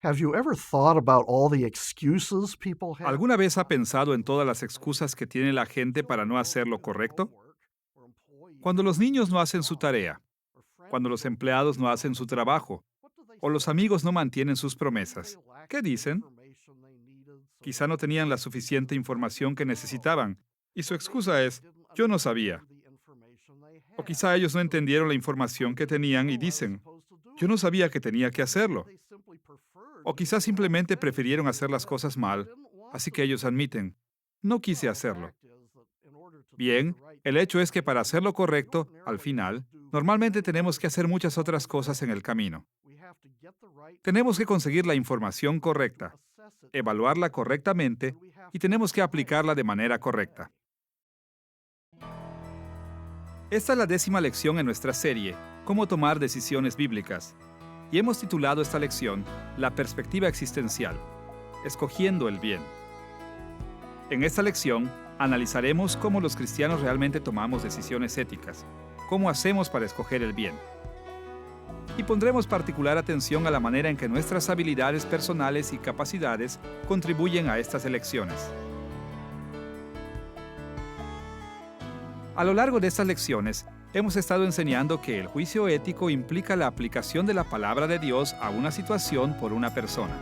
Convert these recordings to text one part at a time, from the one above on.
Have you ever thought about all the excuses people have ¿Alguna vez ha pensado en todas las excusas que tiene la gente para no hacer lo correcto? Cuando los niños no hacen su tarea, cuando los empleados no hacen su trabajo, o los amigos no mantienen sus promesas, ¿qué dicen? Quizá no tenían la suficiente información que necesitaban, y su excusa es, yo no sabía. O quizá ellos no entendieron la información que tenían y dicen, yo no sabía que tenía que hacerlo. O quizá simplemente prefirieron hacer las cosas mal, así que ellos admiten, no quise hacerlo. Bien, el hecho es que para hacer lo correcto, al final, normalmente tenemos que hacer muchas otras cosas en el camino. Tenemos que conseguir la información correcta, evaluarla correctamente y tenemos que aplicarla de manera correcta. Esta es la 10ª lección en nuestra serie, Cómo tomar decisiones bíblicas. Y hemos titulado esta lección, La perspectiva existencial, escogiendo el bien. En esta lección, analizaremos cómo los cristianos realmente tomamos decisiones éticas, cómo hacemos para escoger el bien. Y pondremos particular atención a la manera en que nuestras habilidades personales y capacidades contribuyen a estas elecciones. A lo largo de estas lecciones, hemos estado enseñando que el juicio ético implica la aplicación de la palabra de Dios a una situación por una persona.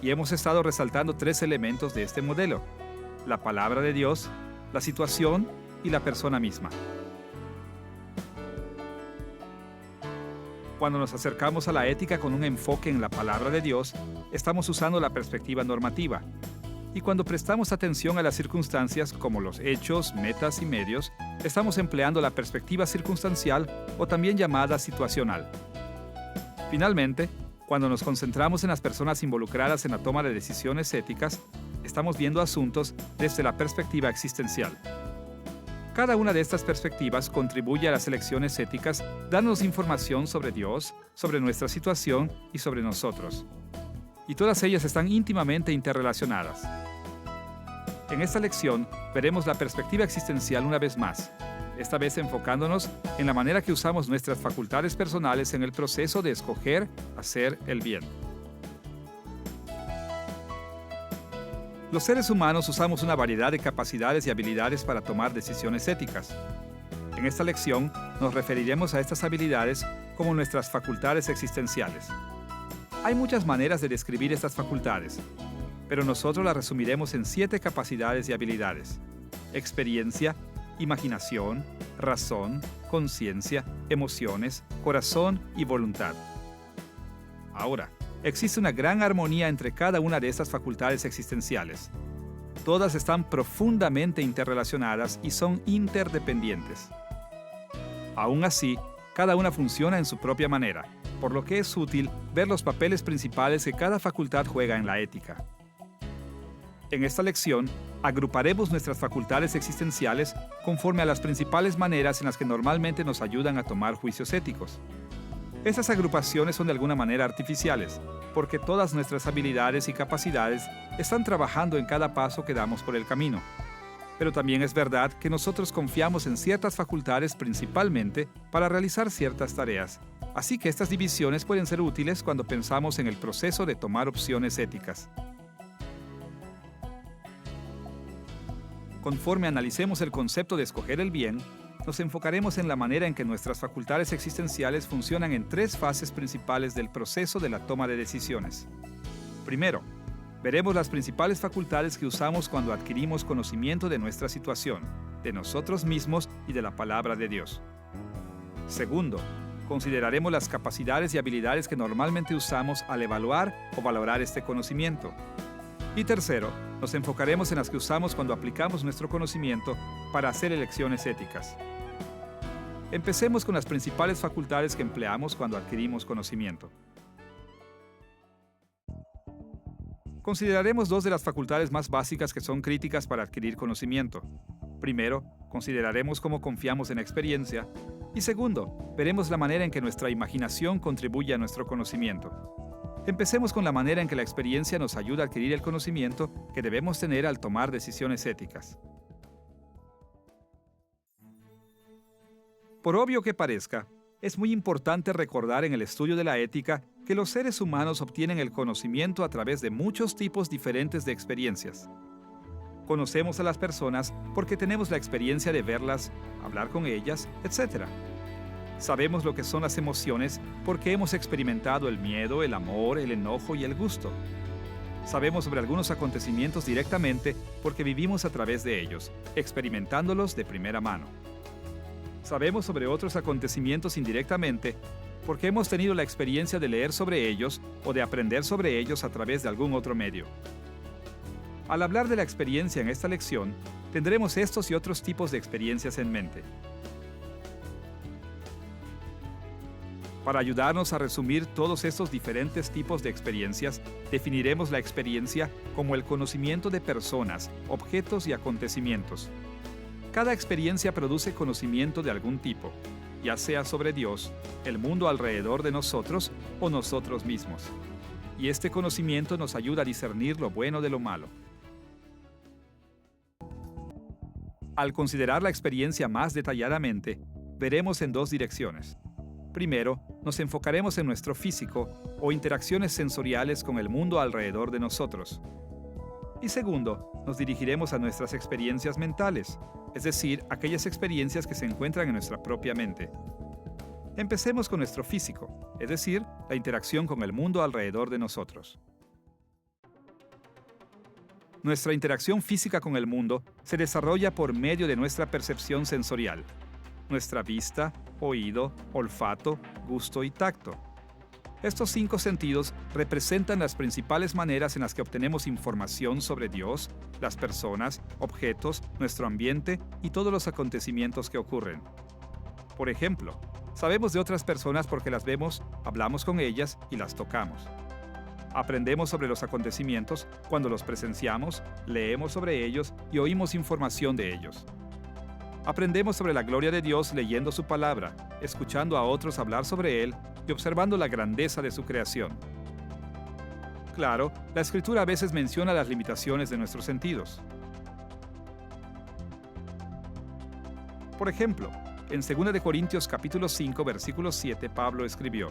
Y hemos estado resaltando 3 elementos de este modelo: la palabra de Dios, la situación y la persona misma. Cuando nos acercamos a la ética con un enfoque en la palabra de Dios, estamos usando la perspectiva normativa. Y cuando prestamos atención a las circunstancias como los hechos, metas y medios, estamos empleando la perspectiva circunstancial o también llamada situacional. Finalmente, cuando nos concentramos en las personas involucradas en la toma de decisiones éticas, estamos viendo asuntos desde la perspectiva existencial. Cada una de estas perspectivas contribuye a las elecciones éticas, dándonos información sobre Dios, sobre nuestra situación y sobre nosotros. Y todas ellas están íntimamente interrelacionadas. En esta lección veremos la perspectiva existencial una vez más, esta vez enfocándonos en la manera que usamos nuestras facultades personales en el proceso de escoger hacer el bien. Los seres humanos usamos una variedad de capacidades y habilidades para tomar decisiones éticas. En esta lección nos referiremos a estas habilidades como nuestras facultades existenciales. Hay muchas maneras de describir estas facultades, pero nosotros las resumiremos en 7 capacidades y habilidades: experiencia, imaginación, razón, conciencia, emociones, corazón y voluntad. Ahora, existe una gran armonía entre cada una de estas facultades existenciales. Todas están profundamente interrelacionadas y son interdependientes. Aún así, cada una funciona en su propia manera, por lo que es útil ver los papeles principales que cada facultad juega en la ética. En esta lección, agruparemos nuestras facultades existenciales conforme a las principales maneras en las que normalmente nos ayudan a tomar juicios éticos. Estas agrupaciones son de alguna manera artificiales, porque todas nuestras habilidades y capacidades están trabajando en cada paso que damos por el camino. Pero también es verdad que nosotros confiamos en ciertas facultades principalmente para realizar ciertas tareas. Así que estas divisiones pueden ser útiles cuando pensamos en el proceso de tomar opciones éticas. Conforme analicemos el concepto de escoger el bien, nos enfocaremos en la manera en que nuestras facultades existenciales funcionan en 3 fases principales del proceso de la toma de decisiones. Primero, veremos las principales facultades que usamos cuando adquirimos conocimiento de nuestra situación, de nosotros mismos y de la palabra de Dios. Segundo, consideraremos las capacidades y habilidades que normalmente usamos al evaluar o valorar este conocimiento. Y tercero, nos enfocaremos en las que usamos cuando aplicamos nuestro conocimiento para hacer elecciones éticas. Empecemos con las principales facultades que empleamos cuando adquirimos conocimiento. Consideraremos 2 de las facultades más básicas que son críticas para adquirir conocimiento. Primero, consideraremos cómo confiamos en la experiencia. Y segundo, veremos la manera en que nuestra imaginación contribuye a nuestro conocimiento. Empecemos con la manera en que la experiencia nos ayuda a adquirir el conocimiento que debemos tener al tomar decisiones éticas. Por obvio que parezca, Es muy importante recordar en el estudio de la ética que los seres humanos obtienen el conocimiento a través de muchos tipos diferentes de experiencias. Conocemos a las personas porque tenemos la experiencia de verlas, hablar con ellas, etc. Sabemos lo que son las emociones porque hemos experimentado el miedo, el amor, el enojo y el gusto. Sabemos sobre algunos acontecimientos directamente porque vivimos a través de ellos, experimentándolos de primera mano. Sabemos sobre otros acontecimientos indirectamente porque hemos tenido la experiencia de leer sobre ellos o de aprender sobre ellos a través de algún otro medio. Al hablar de la experiencia en esta lección, tendremos estos y otros tipos de experiencias en mente. Para ayudarnos a resumir todos estos diferentes tipos de experiencias, definiremos la experiencia como el conocimiento de personas, objetos y acontecimientos. Cada experiencia produce conocimiento de algún tipo, ya sea sobre Dios, el mundo alrededor de nosotros o nosotros mismos. Y este conocimiento nos ayuda a discernir lo bueno de lo malo. Al considerar la experiencia más detalladamente, veremos en dos direcciones. Primero, nos enfocaremos en nuestro físico o interacciones sensoriales con el mundo alrededor de nosotros. Y segundo, nos dirigiremos a nuestras experiencias mentales, es decir, aquellas experiencias que se encuentran en nuestra propia mente. Empecemos con nuestro físico, es decir, la interacción con el mundo alrededor de nosotros. Nuestra interacción física con el mundo se desarrolla por medio de nuestra percepción sensorial, nuestra vista, oído, olfato, gusto y tacto. Estos 5 sentidos representan las principales maneras en las que obtenemos información sobre Dios, las personas, objetos, nuestro ambiente y todos los acontecimientos que ocurren. Por ejemplo, sabemos de otras personas porque las vemos, hablamos con ellas y las tocamos. Aprendemos sobre los acontecimientos cuando los presenciamos, leemos sobre ellos y oímos información de ellos. Aprendemos sobre la gloria de Dios leyendo su palabra, escuchando a otros hablar sobre Él y observando la grandeza de su creación. Claro, la Escritura a veces menciona las limitaciones de nuestros sentidos. Por ejemplo, en 2 de Corintios capítulo 5, versículo 7, Pablo escribió: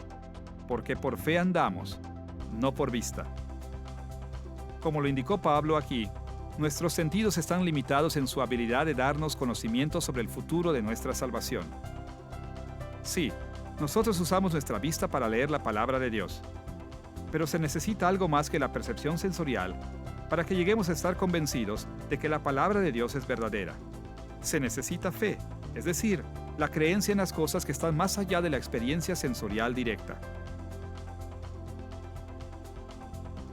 «Porque por fe andamos, no por vista». Como lo indicó Pablo aquí, nuestros sentidos están limitados en su habilidad de darnos conocimiento sobre el futuro de nuestra salvación. Sí, nosotros usamos nuestra vista para leer la palabra de Dios, pero se necesita algo más que la percepción sensorial para que lleguemos a estar convencidos de que la palabra de Dios es verdadera. Se necesita fe, es decir, la creencia en las cosas que están más allá de la experiencia sensorial directa.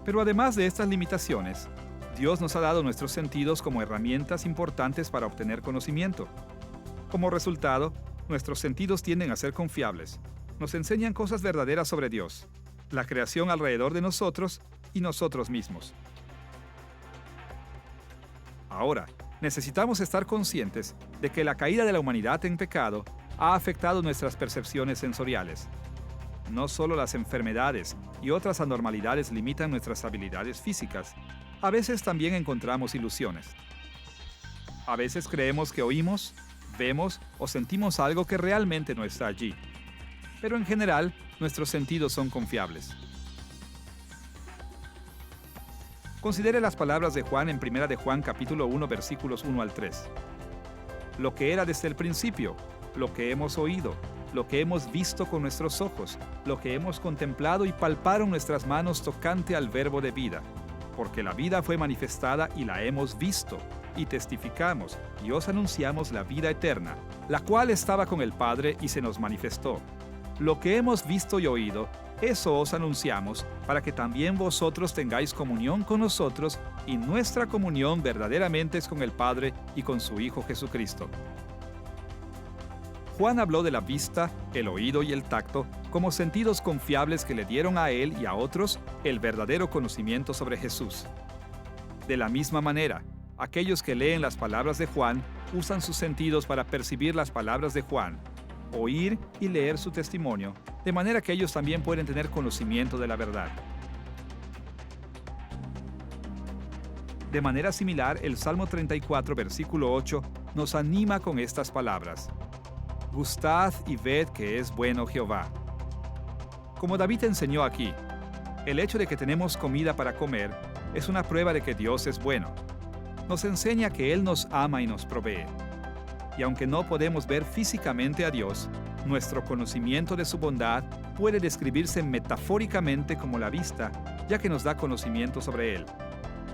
Pero además de estas limitaciones, Dios nos ha dado nuestros sentidos como herramientas importantes para obtener conocimiento. Como resultado, nuestros sentidos tienden a ser confiables. Nos enseñan cosas verdaderas sobre Dios, la creación alrededor de nosotros y nosotros mismos. Ahora, necesitamos estar conscientes de que la caída de la humanidad en pecado ha afectado nuestras percepciones sensoriales. No solo las enfermedades y otras anormalidades limitan nuestras habilidades físicas, a veces también encontramos ilusiones. A veces creemos que oímos, vemos o sentimos algo que realmente no está allí. Pero en general, nuestros sentidos son confiables. Considere las palabras de Juan en 1 de Juan capítulo 1 versículos 1 al 3. Lo que era desde el principio, lo que hemos oído, lo que hemos visto con nuestros ojos, lo que hemos contemplado y palparon nuestras manos tocante al verbo de vida. Porque la vida fue manifestada y la hemos visto, y testificamos, y os anunciamos la vida eterna, la cual estaba con el Padre y se nos manifestó. Lo que hemos visto y oído, eso os anunciamos, para que también vosotros tengáis comunión con nosotros, y nuestra comunión verdaderamente es con el Padre y con su Hijo Jesucristo. Juan habló de la vista, el oído y el tacto como sentidos confiables que le dieron a él y a otros el verdadero conocimiento sobre Jesús. De la misma manera, aquellos que leen las palabras de Juan usan sus sentidos para percibir las palabras de Juan, oír y leer su testimonio, de manera que ellos también pueden tener conocimiento de la verdad. De manera similar, el Salmo 34, versículo 8, nos anima con estas palabras: Gustad y ved que es bueno Jehová. Como David enseñó aquí, el hecho de que tenemos comida para comer es una prueba de que Dios es bueno. Nos enseña que Él nos ama y nos provee. Y aunque no podemos ver físicamente a Dios, nuestro conocimiento de su bondad puede describirse metafóricamente como la vista, ya que nos da conocimiento sobre Él.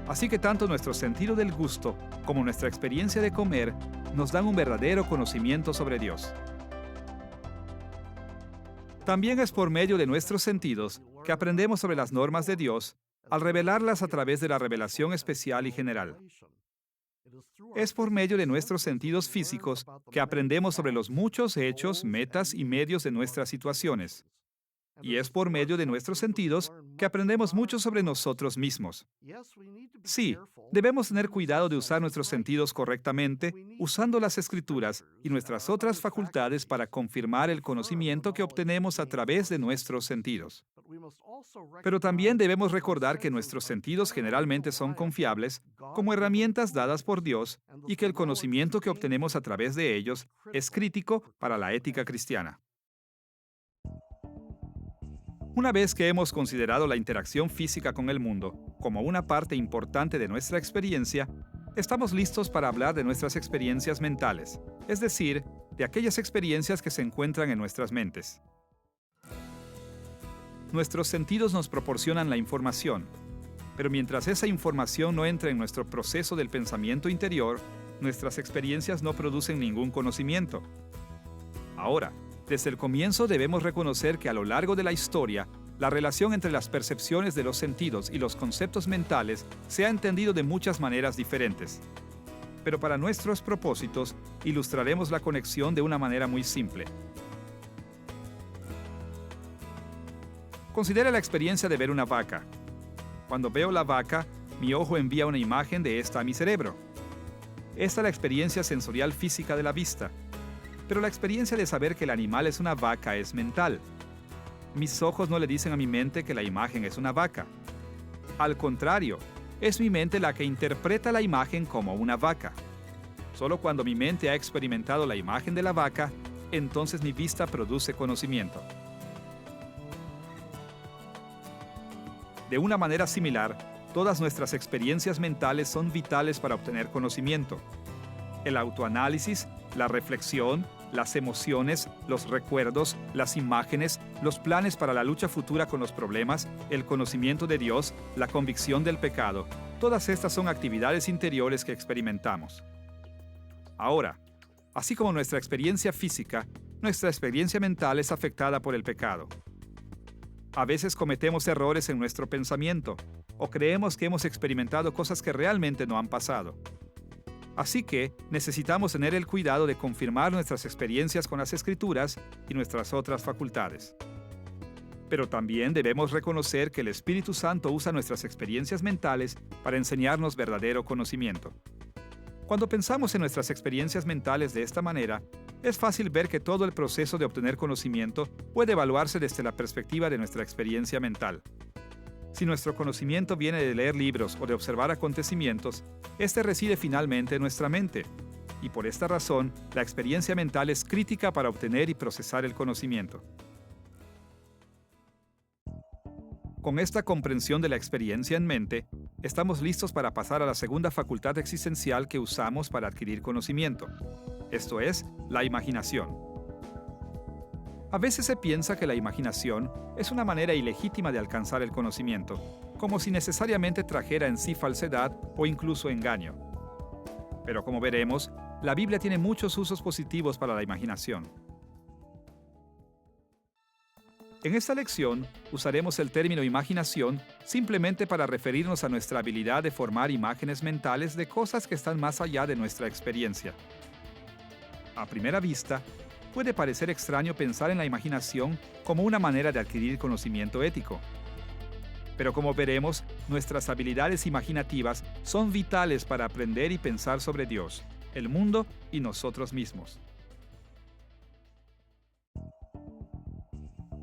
Así que tanto nuestro sentido del gusto como nuestra experiencia de comer nos dan un verdadero conocimiento sobre Dios. También es por medio de nuestros sentidos que aprendemos sobre las normas de Dios al revelarlas a través de la revelación especial y general. Es por medio de nuestros sentidos físicos que aprendemos sobre los muchos hechos, metas y medios de nuestras situaciones. Y es por medio de nuestros sentidos que aprendemos mucho sobre nosotros mismos. Sí, debemos tener cuidado de usar nuestros sentidos correctamente, usando las escrituras y nuestras otras facultades para confirmar el conocimiento que obtenemos a través de nuestros sentidos. Pero también debemos recordar que nuestros sentidos generalmente son confiables como herramientas dadas por Dios y que el conocimiento que obtenemos a través de ellos es crítico para la ética cristiana. Una vez que hemos considerado la interacción física con el mundo como una parte importante de nuestra experiencia, estamos listos para hablar de nuestras experiencias mentales, es decir, de aquellas experiencias que se encuentran en nuestras mentes. Nuestros sentidos nos proporcionan la información, pero mientras esa información no entra en nuestro proceso del pensamiento interior, nuestras experiencias no producen ningún conocimiento. Ahora, desde el comienzo debemos reconocer que a lo largo de la historia, la relación entre las percepciones de los sentidos y los conceptos mentales se ha entendido de muchas maneras diferentes. Pero para nuestros propósitos, ilustraremos la conexión de una manera muy simple. Considera la experiencia de ver una vaca. Cuando veo la vaca, mi ojo envía una imagen de esta a mi cerebro. Esta es la experiencia sensorial física de la vista. Pero la experiencia de saber que el animal es una vaca es mental. Mis ojos no le dicen a mi mente que la imagen es una vaca. Al contrario, es mi mente la que interpreta la imagen como una vaca. Solo cuando mi mente ha experimentado la imagen de la vaca, entonces mi vista produce conocimiento. De una manera similar, todas nuestras experiencias mentales son vitales para obtener conocimiento. El autoanálisis, la reflexión, las emociones, los recuerdos, las imágenes, los planes para la lucha futura con los problemas, el conocimiento de Dios, la convicción del pecado, todas estas son actividades interiores que experimentamos. Ahora, así como nuestra experiencia física, nuestra experiencia mental es afectada por el pecado. A veces cometemos errores en nuestro pensamiento, o creemos que hemos experimentado cosas que realmente no han pasado. Así que necesitamos tener el cuidado de confirmar nuestras experiencias con las Escrituras y nuestras otras facultades. Pero también debemos reconocer que el Espíritu Santo usa nuestras experiencias mentales para enseñarnos verdadero conocimiento. Cuando pensamos en nuestras experiencias mentales de esta manera, es fácil ver que todo el proceso de obtener conocimiento puede evaluarse desde la perspectiva de nuestra experiencia mental. Si nuestro conocimiento viene de leer libros o de observar acontecimientos, este reside finalmente en nuestra mente. Y por esta razón, la experiencia mental es crítica para obtener y procesar el conocimiento. Con esta comprensión de la experiencia en mente, estamos listos para pasar a la segunda facultad existencial que usamos para adquirir conocimiento. Esto es, la imaginación. A veces se piensa que la imaginación es una manera ilegítima de alcanzar el conocimiento, como si necesariamente trajera en sí falsedad o incluso engaño. Pero como veremos, la Biblia tiene muchos usos positivos para la imaginación. En esta lección, usaremos el término imaginación simplemente para referirnos a nuestra habilidad de formar imágenes mentales de cosas que están más allá de nuestra experiencia. A primera vista, puede parecer extraño pensar en la imaginación como una manera de adquirir conocimiento ético. Pero como veremos, nuestras habilidades imaginativas son vitales para aprender y pensar sobre Dios, el mundo y nosotros mismos.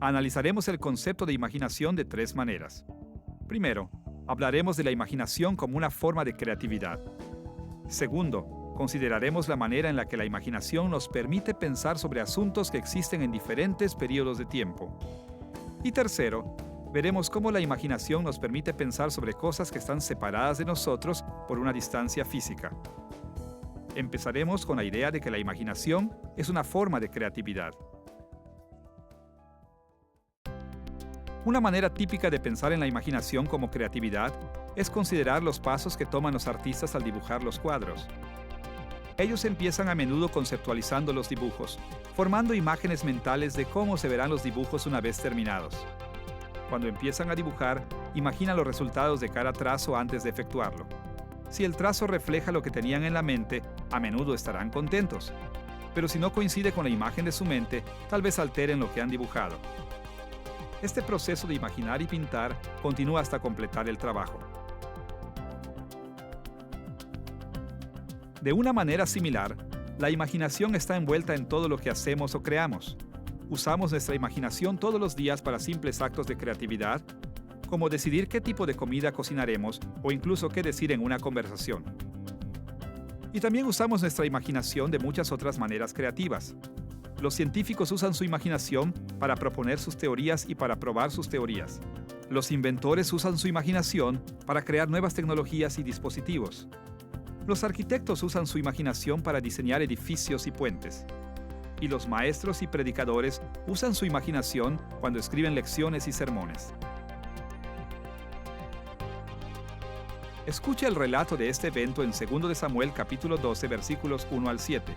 Analizaremos el concepto de imaginación de tres maneras. Primero, hablaremos de la imaginación como una forma de creatividad. Segundo, Consideraremos la manera en la que la imaginación nos permite pensar sobre asuntos que existen en diferentes periodos de tiempo. Y tercero, veremos cómo la imaginación nos permite pensar sobre cosas que están separadas de nosotros por una distancia física. Empezaremos con la idea de que la imaginación es una forma de creatividad. Una manera típica de pensar en la imaginación como creatividad es considerar los pasos que toman los artistas al dibujar los cuadros. Ellos empiezan a menudo conceptualizando los dibujos, formando imágenes mentales de cómo se verán los dibujos una vez terminados. Cuando empiezan a dibujar, imaginan los resultados de cada trazo antes de efectuarlo. Si el trazo refleja lo que tenían en la mente, a menudo estarán contentos. Pero si no coincide con la imagen de su mente, tal vez alteren lo que han dibujado. Este proceso de imaginar y pintar continúa hasta completar el trabajo. De una manera similar, la imaginación está envuelta en todo lo que hacemos o creamos. Usamos nuestra imaginación todos los días para simples actos de creatividad, como decidir qué tipo de comida cocinaremos o incluso qué decir en una conversación. Y también usamos nuestra imaginación de muchas otras maneras creativas. Los científicos usan su imaginación para proponer sus teorías y para probar sus teorías. Los inventores usan su imaginación para crear nuevas tecnologías y dispositivos. Los arquitectos usan su imaginación para diseñar edificios y puentes. Y los maestros y predicadores usan su imaginación cuando escriben lecciones y sermones. Escucha el relato de este evento en 2 de Samuel capítulo 12 versículos 1 al 7.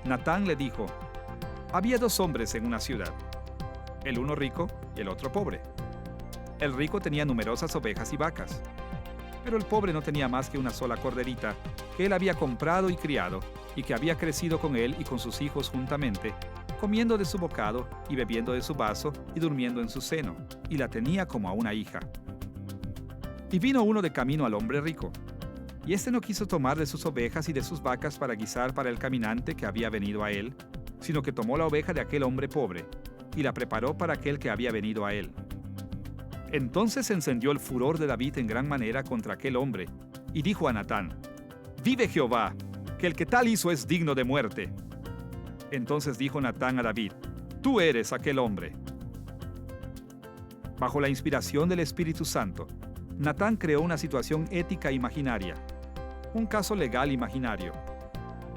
Natán le dijo: había 2 hombres en una ciudad, el uno rico y el otro pobre. El rico tenía numerosas ovejas y vacas, pero el pobre no tenía más que una sola corderita que él había comprado y criado y que había crecido con él y con sus hijos juntamente, comiendo de su bocado y bebiendo de su vaso y durmiendo en su seno, y la tenía como a una hija. Y vino uno de camino al hombre rico, y éste no quiso tomar de sus ovejas y de sus vacas para guisar para el caminante que había venido a él, sino que tomó la oveja de aquel hombre pobre, y la preparó para aquel que había venido a él. Entonces se encendió el furor de David en gran manera contra aquel hombre, y dijo a Natán: «Vive Jehová, que el que tal hizo es digno de muerte». Entonces dijo Natán a David: «Tú eres aquel hombre». Bajo la inspiración del Espíritu Santo, Natán creó una situación ética imaginaria, un caso legal imaginario,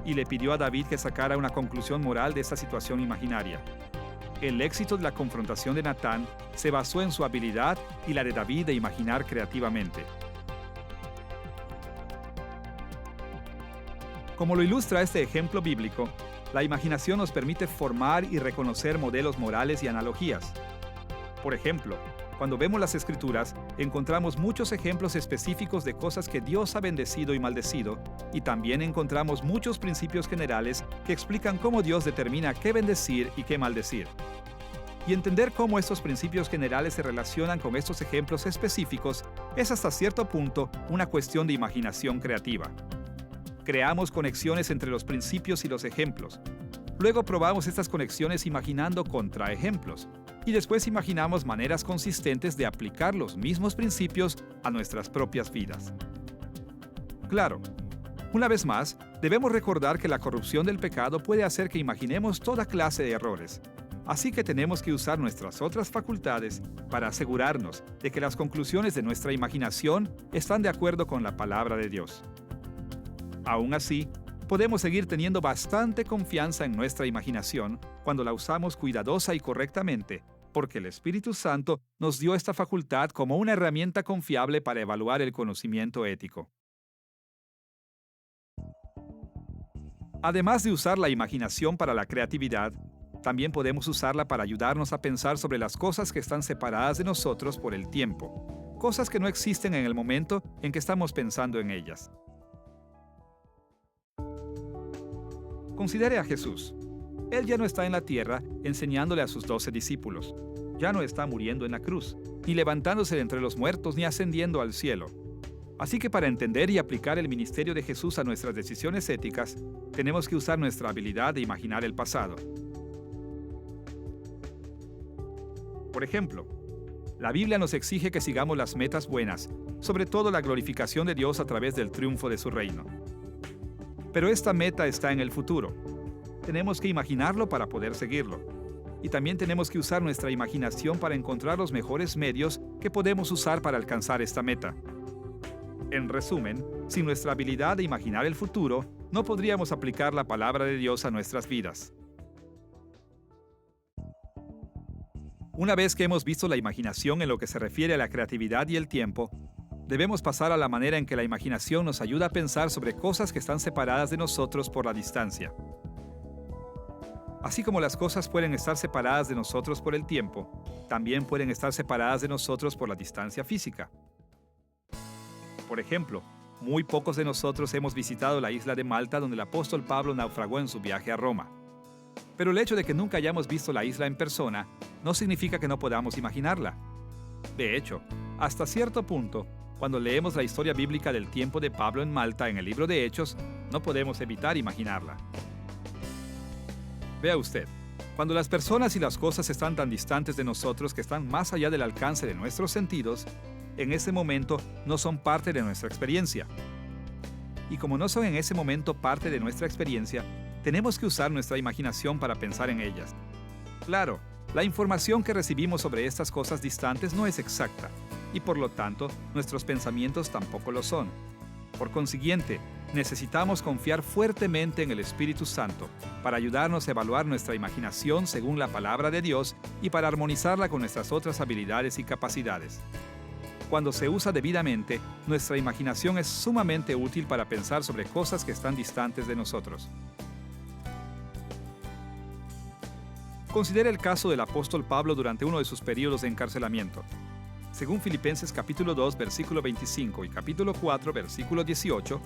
y le pidió a David que sacara una conclusión moral de esta situación imaginaria. El éxito de la confrontación de Natán se basó en su habilidad y la de David de imaginar creativamente. Como lo ilustra este ejemplo bíblico, la imaginación nos permite formar y reconocer modelos morales y analogías. Por ejemplo, cuando vemos las Escrituras, encontramos muchos ejemplos específicos de cosas que Dios ha bendecido y maldecido, y también encontramos muchos principios generales que explican cómo Dios determina qué bendecir y qué maldecir. Y entender cómo estos principios generales se relacionan con estos ejemplos específicos es hasta cierto punto una cuestión de imaginación creativa. Creamos conexiones entre los principios y los ejemplos. Luego probamos estas conexiones imaginando contraejemplos. Y después imaginamos maneras consistentes de aplicar los mismos principios a nuestras propias vidas. Claro, una vez más, debemos recordar que la corrupción del pecado puede hacer que imaginemos toda clase de errores. Así que tenemos que usar nuestras otras facultades para asegurarnos de que las conclusiones de nuestra imaginación están de acuerdo con la palabra de Dios. Aún así, podemos seguir teniendo bastante confianza en nuestra imaginación cuando la usamos cuidadosa y correctamente, porque el Espíritu Santo nos dio esta facultad como una herramienta confiable para evaluar el conocimiento ético. Además de usar la imaginación para la creatividad, también podemos usarla para ayudarnos a pensar sobre las cosas que están separadas de nosotros por el tiempo, cosas que no existen en el momento en que estamos pensando en ellas. Considere a Jesús. Él ya no está en la tierra enseñándole a sus 12 discípulos. Ya no está muriendo en la cruz, ni levantándose de entre los muertos, ni ascendiendo al cielo. Así que para entender y aplicar el ministerio de Jesús a nuestras decisiones éticas, tenemos que usar nuestra habilidad de imaginar el pasado. Por ejemplo, la Biblia nos exige que sigamos las metas buenas, sobre todo la glorificación de Dios a través del triunfo de su reino. Pero esta meta está en el futuro. Tenemos que imaginarlo para poder seguirlo. Y también tenemos que usar nuestra imaginación para encontrar los mejores medios que podemos usar para alcanzar esta meta. En resumen, sin nuestra habilidad de imaginar el futuro, no podríamos aplicar la palabra de Dios a nuestras vidas. Una vez que hemos visto la imaginación en lo que se refiere a la creatividad y el tiempo, debemos pasar a la manera en que la imaginación nos ayuda a pensar sobre cosas que están separadas de nosotros por la distancia. Así como las cosas pueden estar separadas de nosotros por el tiempo, también pueden estar separadas de nosotros por la distancia física. Por ejemplo, muy pocos de nosotros hemos visitado la isla de Malta donde el apóstol Pablo naufragó en su viaje a Roma. Pero el hecho de que nunca hayamos visto la isla en persona no significa que no podamos imaginarla. De hecho, hasta cierto punto, cuando leemos la historia bíblica del tiempo de Pablo en Malta en el libro de Hechos, no podemos evitar imaginarla. Vea usted, cuando las personas y las cosas están tan distantes de nosotros que están más allá del alcance de nuestros sentidos, en ese momento no son parte de nuestra experiencia. Y como no son en ese momento parte de nuestra experiencia, tenemos que usar nuestra imaginación para pensar en ellas. Claro, la información que recibimos sobre estas cosas distantes no es exacta, y por lo tanto, nuestros pensamientos tampoco lo son. Por consiguiente, necesitamos confiar fuertemente en el Espíritu Santo para ayudarnos a evaluar nuestra imaginación según la palabra de Dios y para armonizarla con nuestras otras habilidades y capacidades. Cuando se usa debidamente, nuestra imaginación es sumamente útil para pensar sobre cosas que están distantes de nosotros. Considere el caso del apóstol Pablo durante uno de sus periodos de encarcelamiento. Según Filipenses capítulo 2, versículo 25 y capítulo 4, versículo 18,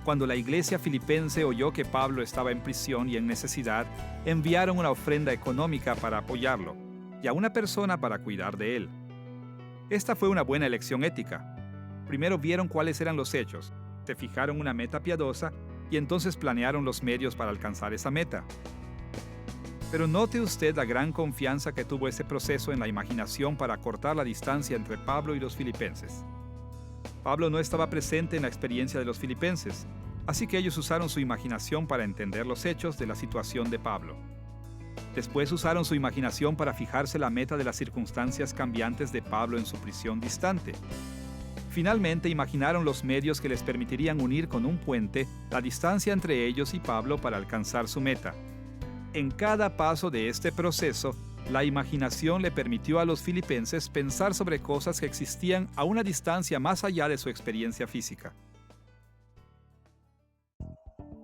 cuando la iglesia filipense oyó que Pablo estaba en prisión y en necesidad, enviaron una ofrenda económica para apoyarlo y a una persona para cuidar de él. Esta fue una buena elección ética. Primero vieron cuáles eran los hechos, se fijaron una meta piadosa y entonces planearon los medios para alcanzar esa meta. Pero note usted la gran confianza que tuvo ese proceso en la imaginación para acortar la distancia entre Pablo y los filipenses. Pablo no estaba presente en la experiencia de los filipenses, así que ellos usaron su imaginación para entender los hechos de la situación de Pablo. Después usaron su imaginación para fijarse la meta de las circunstancias cambiantes de Pablo en su prisión distante. Finalmente imaginaron los medios que les permitirían unir con un puente la distancia entre ellos y Pablo para alcanzar su meta. En cada paso de este proceso, la imaginación le permitió a los filipenses pensar sobre cosas que existían a una distancia más allá de su experiencia física.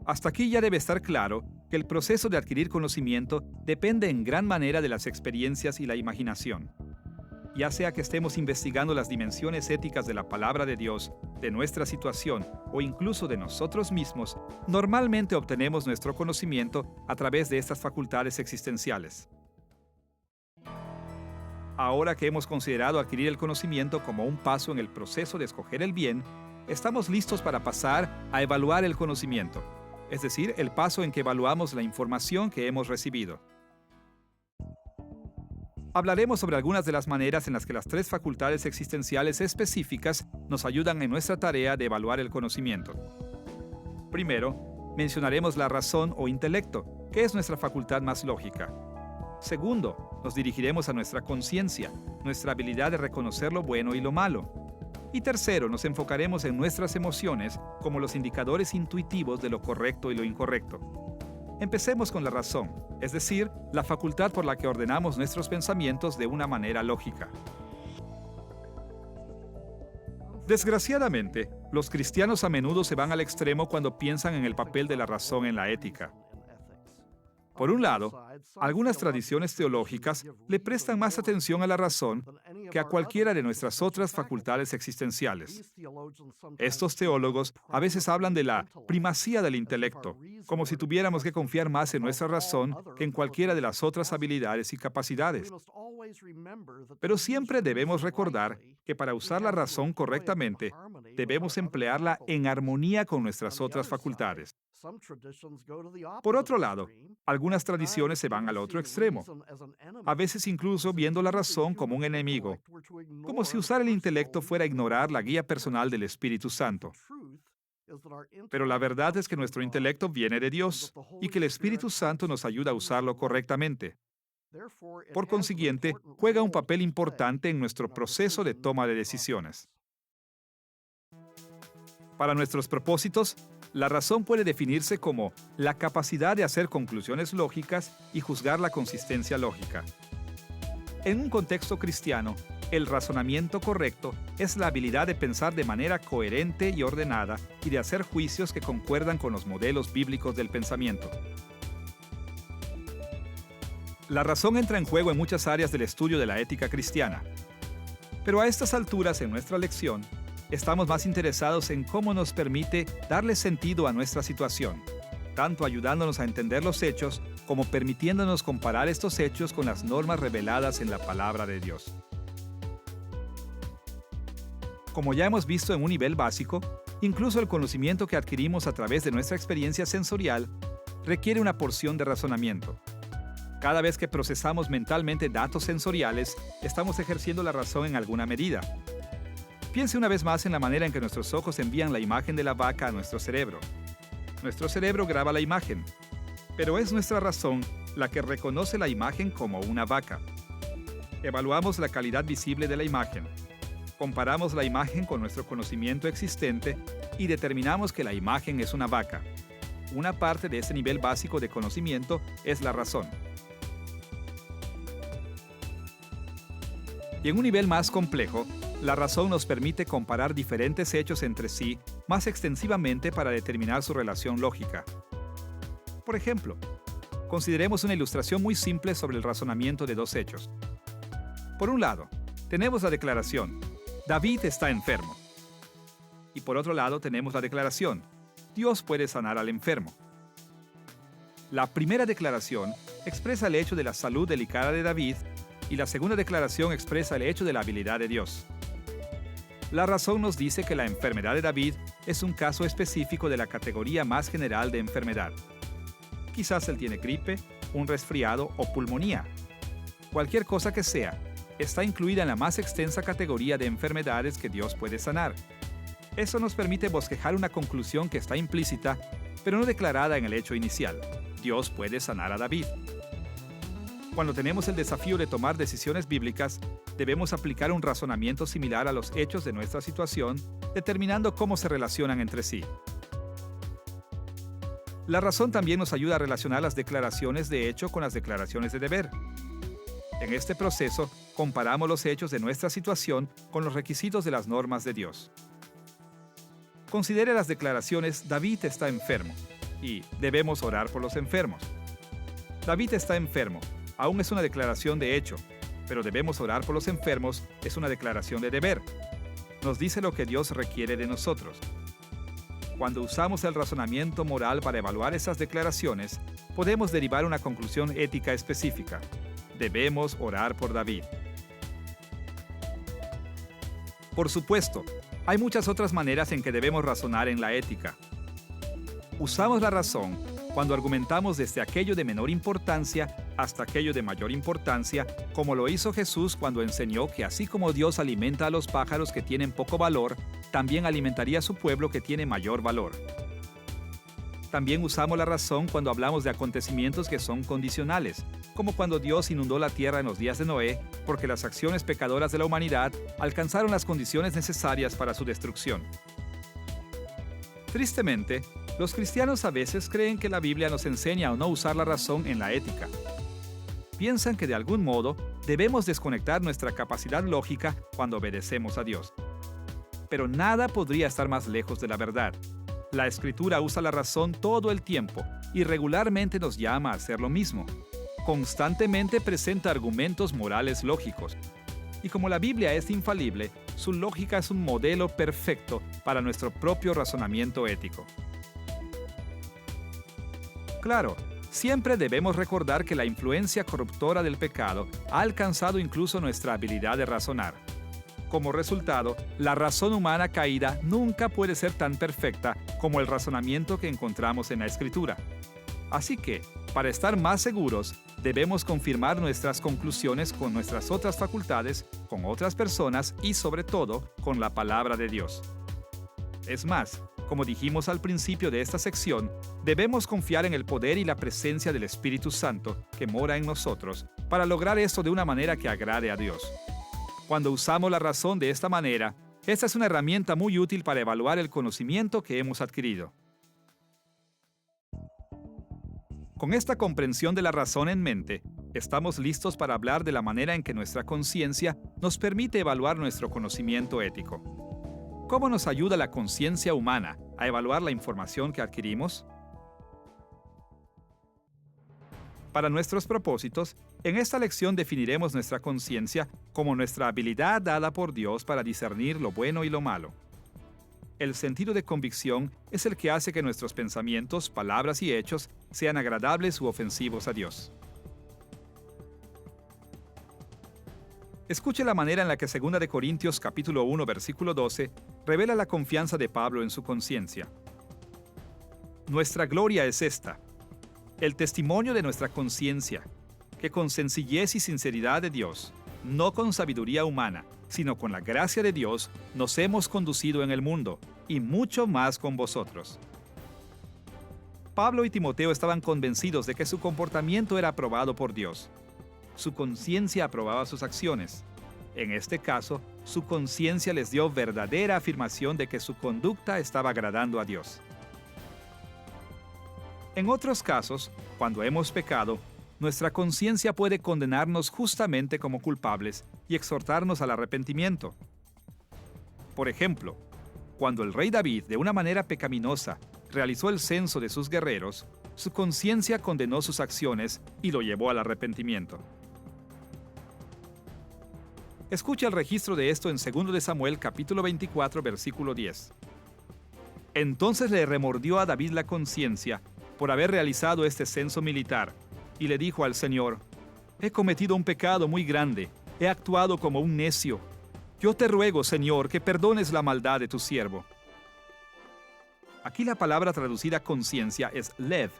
Hasta aquí ya debe estar claro que el proceso de adquirir conocimiento depende en gran manera de las experiencias y la imaginación. Ya sea que estemos investigando las dimensiones éticas de la palabra de Dios, de nuestra situación o incluso de nosotros mismos, normalmente obtenemos nuestro conocimiento a través de estas facultades existenciales. Ahora que hemos considerado adquirir el conocimiento como un paso en el proceso de escoger el bien, estamos listos para pasar a evaluar el conocimiento, es decir, el paso en que evaluamos la información que hemos recibido. Hablaremos sobre algunas de las maneras en las que las tres facultades existenciales específicas nos ayudan en nuestra tarea de evaluar el conocimiento. Primero, mencionaremos la razón o intelecto, que es nuestra facultad más lógica. Segundo, nos dirigiremos a nuestra conciencia, nuestra habilidad de reconocer lo bueno y lo malo. Y tercero, nos enfocaremos en nuestras emociones como los indicadores intuitivos de lo correcto y lo incorrecto. Empecemos con la razón, es decir, la facultad por la que ordenamos nuestros pensamientos de una manera lógica. Desgraciadamente, los cristianos a menudo se van al extremo cuando piensan en el papel de la razón en la ética. Por un lado, algunas tradiciones teológicas le prestan más atención a la razón que a cualquiera de nuestras otras facultades existenciales. Estos teólogos a veces hablan de la primacía del intelecto, como si tuviéramos que confiar más en nuestra razón que en cualquiera de las otras habilidades y capacidades. Pero siempre debemos recordar que para usar la razón correctamente, debemos emplearla en armonía con nuestras otras facultades. Por otro lado, algunas tradiciones se van al otro extremo, a veces incluso viendo la razón como un enemigo, como si usar el intelecto fuera ignorar la guía personal del Espíritu Santo. Pero la verdad es que nuestro intelecto viene de Dios y que el Espíritu Santo nos ayuda a usarlo correctamente. Por consiguiente, juega un papel importante en nuestro proceso de toma de decisiones. Para nuestros propósitos, la razón puede definirse como la capacidad de hacer conclusiones lógicas y juzgar la consistencia lógica. En un contexto cristiano, el razonamiento correcto es la habilidad de pensar de manera coherente y ordenada y de hacer juicios que concuerdan con los modelos bíblicos del pensamiento. La razón entra en juego en muchas áreas del estudio de la ética cristiana. Pero a estas alturas en nuestra lección, estamos más interesados en cómo nos permite darle sentido a nuestra situación, tanto ayudándonos a entender los hechos como permitiéndonos comparar estos hechos con las normas reveladas en la palabra de Dios. Como ya hemos visto en un nivel básico, incluso el conocimiento que adquirimos a través de nuestra experiencia sensorial requiere una porción de razonamiento. Cada vez que procesamos mentalmente datos sensoriales, estamos ejerciendo la razón en alguna medida. Piense una vez más en la manera en que nuestros ojos envían la imagen de la vaca a nuestro cerebro. Nuestro cerebro graba la imagen, pero es nuestra razón la que reconoce la imagen como una vaca. Evaluamos la calidad visible de la imagen. Comparamos la imagen con nuestro conocimiento existente y determinamos que la imagen es una vaca. Una parte de ese nivel básico de conocimiento es la razón. Y en un nivel más complejo, la razón nos permite comparar diferentes hechos entre sí más extensivamente para determinar su relación lógica. Por ejemplo, consideremos una ilustración muy simple sobre el razonamiento de dos hechos. Por un lado, tenemos la declaración, David está enfermo. Y por otro lado tenemos la declaración, Dios puede sanar al enfermo. La primera declaración expresa el hecho de la salud delicada de David y la segunda declaración expresa el hecho de la habilidad de Dios. La razón nos dice que la enfermedad de David es un caso específico de la categoría más general de enfermedad. Quizás él tiene gripe, un resfriado o pulmonía. Cualquier cosa que sea, está incluida en la más extensa categoría de enfermedades que Dios puede sanar. Eso nos permite bosquejar una conclusión que está implícita, pero no declarada en el hecho inicial. Dios puede sanar a David. Cuando tenemos el desafío de tomar decisiones bíblicas, debemos aplicar un razonamiento similar a los hechos de nuestra situación, determinando cómo se relacionan entre sí. La razón también nos ayuda a relacionar las declaraciones de hecho con las declaraciones de deber. En este proceso, comparamos los hechos de nuestra situación con los requisitos de las normas de Dios. Considere las declaraciones David está enfermo y debemos orar por los enfermos. David está enfermo. Aún es una declaración de hecho, pero debemos orar por los enfermos es una declaración de deber. Nos dice lo que Dios requiere de nosotros. Cuando usamos el razonamiento moral para evaluar esas declaraciones, podemos derivar una conclusión ética específica. Debemos orar por David. Por supuesto, hay muchas otras maneras en que debemos razonar en la ética. Usamos la razón cuando argumentamos desde aquello de menor importancia hasta aquello de mayor importancia, como lo hizo Jesús cuando enseñó que así como Dios alimenta a los pájaros que tienen poco valor, también alimentaría a su pueblo que tiene mayor valor. También usamos la razón cuando hablamos de acontecimientos que son condicionales, como cuando Dios inundó la tierra en los días de Noé, porque las acciones pecadoras de la humanidad alcanzaron las condiciones necesarias para su destrucción. Tristemente, los cristianos a veces creen que la Biblia nos enseña a no usar la razón en la ética. Piensan que de algún modo debemos desconectar nuestra capacidad lógica cuando obedecemos a Dios. Pero nada podría estar más lejos de la verdad. La Escritura usa la razón todo el tiempo y regularmente nos llama a hacer lo mismo. Constantemente presenta argumentos morales lógicos. Y como la Biblia es infalible, su lógica es un modelo perfecto para nuestro propio razonamiento ético. Claro, siempre debemos recordar que la influencia corruptora del pecado ha alcanzado incluso nuestra habilidad de razonar. Como resultado, la razón humana caída nunca puede ser tan perfecta como el razonamiento que encontramos en la Escritura. Así que, para estar más seguros, debemos confirmar nuestras conclusiones con nuestras otras facultades, con otras personas y, sobre todo, con la palabra de Dios. Es más, Como dijimos al principio de esta sección, debemos confiar en el poder y la presencia del Espíritu Santo que mora en nosotros para lograr esto de una manera que agrade a Dios. Cuando usamos la razón de esta manera, esta es una herramienta muy útil para evaluar el conocimiento que hemos adquirido. Con esta comprensión de la razón en mente, estamos listos para hablar de la manera en que nuestra conciencia nos permite evaluar nuestro conocimiento ético. ¿Cómo nos ayuda la conciencia humana a evaluar la información que adquirimos? Para nuestros propósitos, en esta lección definiremos nuestra conciencia como nuestra habilidad dada por Dios para discernir lo bueno y lo malo. El sentido de convicción es el que hace que nuestros pensamientos, palabras y hechos sean agradables u ofensivos a Dios. Escuche la manera en la que 2 de Corintios capítulo 1 versículo 12 revela la confianza de Pablo en su conciencia. Nuestra gloria es esta, el testimonio de nuestra conciencia, que con sencillez y sinceridad de Dios, no con sabiduría humana, sino con la gracia de Dios, nos hemos conducido en el mundo, y mucho más con vosotros. Pablo y Timoteo estaban convencidos de que su comportamiento era aprobado por Dios. Su conciencia aprobaba sus acciones. En este caso, su conciencia les dio verdadera afirmación de que su conducta estaba agradando a Dios. En otros casos, cuando hemos pecado, nuestra conciencia puede condenarnos justamente como culpables y exhortarnos al arrepentimiento. Por ejemplo, cuando el rey David, de una manera pecaminosa, realizó el censo de sus guerreros, su conciencia condenó sus acciones y lo llevó al arrepentimiento. Escucha el registro de esto en 2 de Samuel capítulo 24 versículo 10. Entonces le remordió a David la conciencia por haber realizado este censo militar, y le dijo al Señor: he cometido un pecado muy grande, he actuado como un necio. Yo te ruego, Señor, que perdones la maldad de tu siervo. Aquí la palabra traducida conciencia es lev,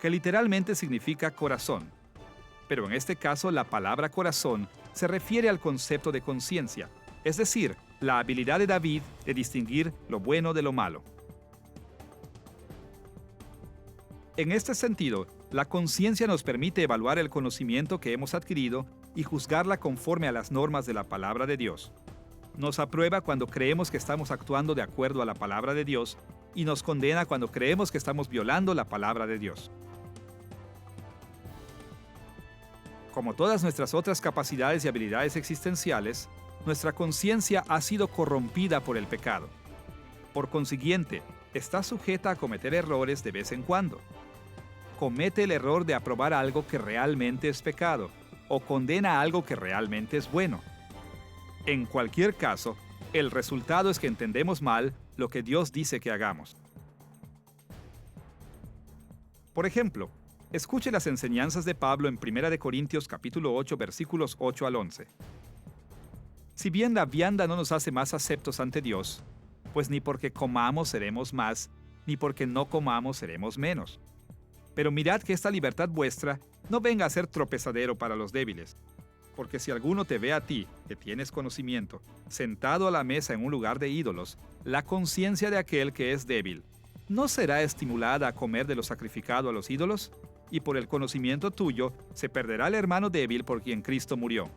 que literalmente significa corazón. Pero en este caso la palabra corazón se refiere al concepto de conciencia, es decir, la habilidad de David de distinguir lo bueno de lo malo. En este sentido, la conciencia nos permite evaluar el conocimiento que hemos adquirido y juzgarla conforme a las normas de la palabra de Dios. Nos aprueba cuando creemos que estamos actuando de acuerdo a la palabra de Dios y nos condena cuando creemos que estamos violando la palabra de Dios. Como todas nuestras otras capacidades y habilidades existenciales, nuestra conciencia ha sido corrompida por el pecado. Por consiguiente, está sujeta a cometer errores de vez en cuando. Comete el error de aprobar algo que realmente es pecado, o condena algo que realmente es bueno. En cualquier caso, el resultado es que entendemos mal lo que Dios dice que hagamos. Por ejemplo, escuche las enseñanzas de Pablo en 1 de Corintios capítulo 8 versículos 8 al 11. Si bien la vianda no nos hace más aceptos ante Dios, pues ni porque comamos seremos más, ni porque no comamos seremos menos. Pero mirad que esta libertad vuestra no venga a ser tropezadero para los débiles. Porque si alguno te ve a ti, que tienes conocimiento, sentado a la mesa en un lugar de ídolos, la conciencia de aquel que es débil, ¿no será estimulada a comer de lo sacrificado a los ídolos? Y por el conocimiento tuyo, se perderá el hermano débil por quien Cristo murió.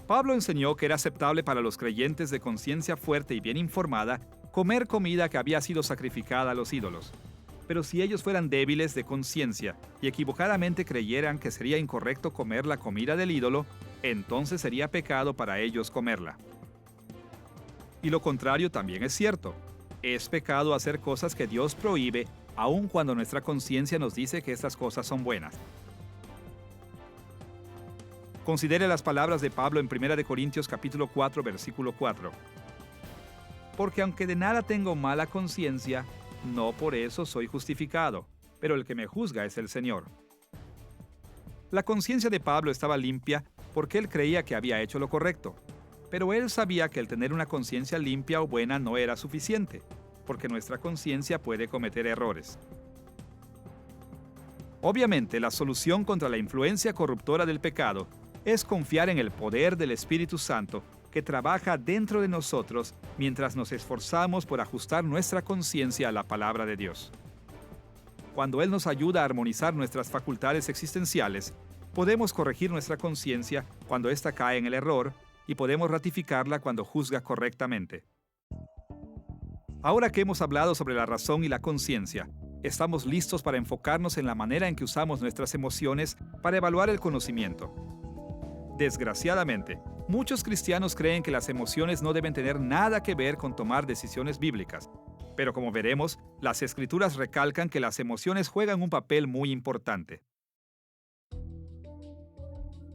Pablo enseñó que era aceptable para los creyentes de conciencia fuerte y bien informada comer comida que había sido sacrificada a los ídolos. Pero si ellos fueran débiles de conciencia y equivocadamente creyeran que sería incorrecto comer la comida del ídolo, entonces sería pecado para ellos comerla. Y lo contrario también es cierto. Es pecado hacer cosas que Dios prohíbe, aun cuando nuestra conciencia nos dice que estas cosas son buenas. Considere las palabras de Pablo en 1 de Corintios capítulo 4 versículo 4. Porque aunque de nada tengo mala conciencia, no por eso soy justificado, pero el que me juzga es el Señor. La conciencia de Pablo estaba limpia porque él creía que había hecho lo correcto, pero él sabía que el tener una conciencia limpia o buena no era suficiente, porque nuestra conciencia puede cometer errores. Obviamente, la solución contra la influencia corruptora del pecado es confiar en el poder del Espíritu Santo, que trabaja dentro de nosotros mientras nos esforzamos por ajustar nuestra conciencia a la palabra de Dios. Cuando Él nos ayuda a armonizar nuestras facultades existenciales, podemos corregir nuestra conciencia cuando ésta cae en el error y podemos ratificarla cuando juzga correctamente. Ahora que hemos hablado sobre la razón y la conciencia, estamos listos para enfocarnos en la manera en que usamos nuestras emociones para evaluar el conocimiento. Desgraciadamente, muchos cristianos creen que las emociones no deben tener nada que ver con tomar decisiones bíblicas. Pero como veremos, las Escrituras recalcan que las emociones juegan un papel muy importante.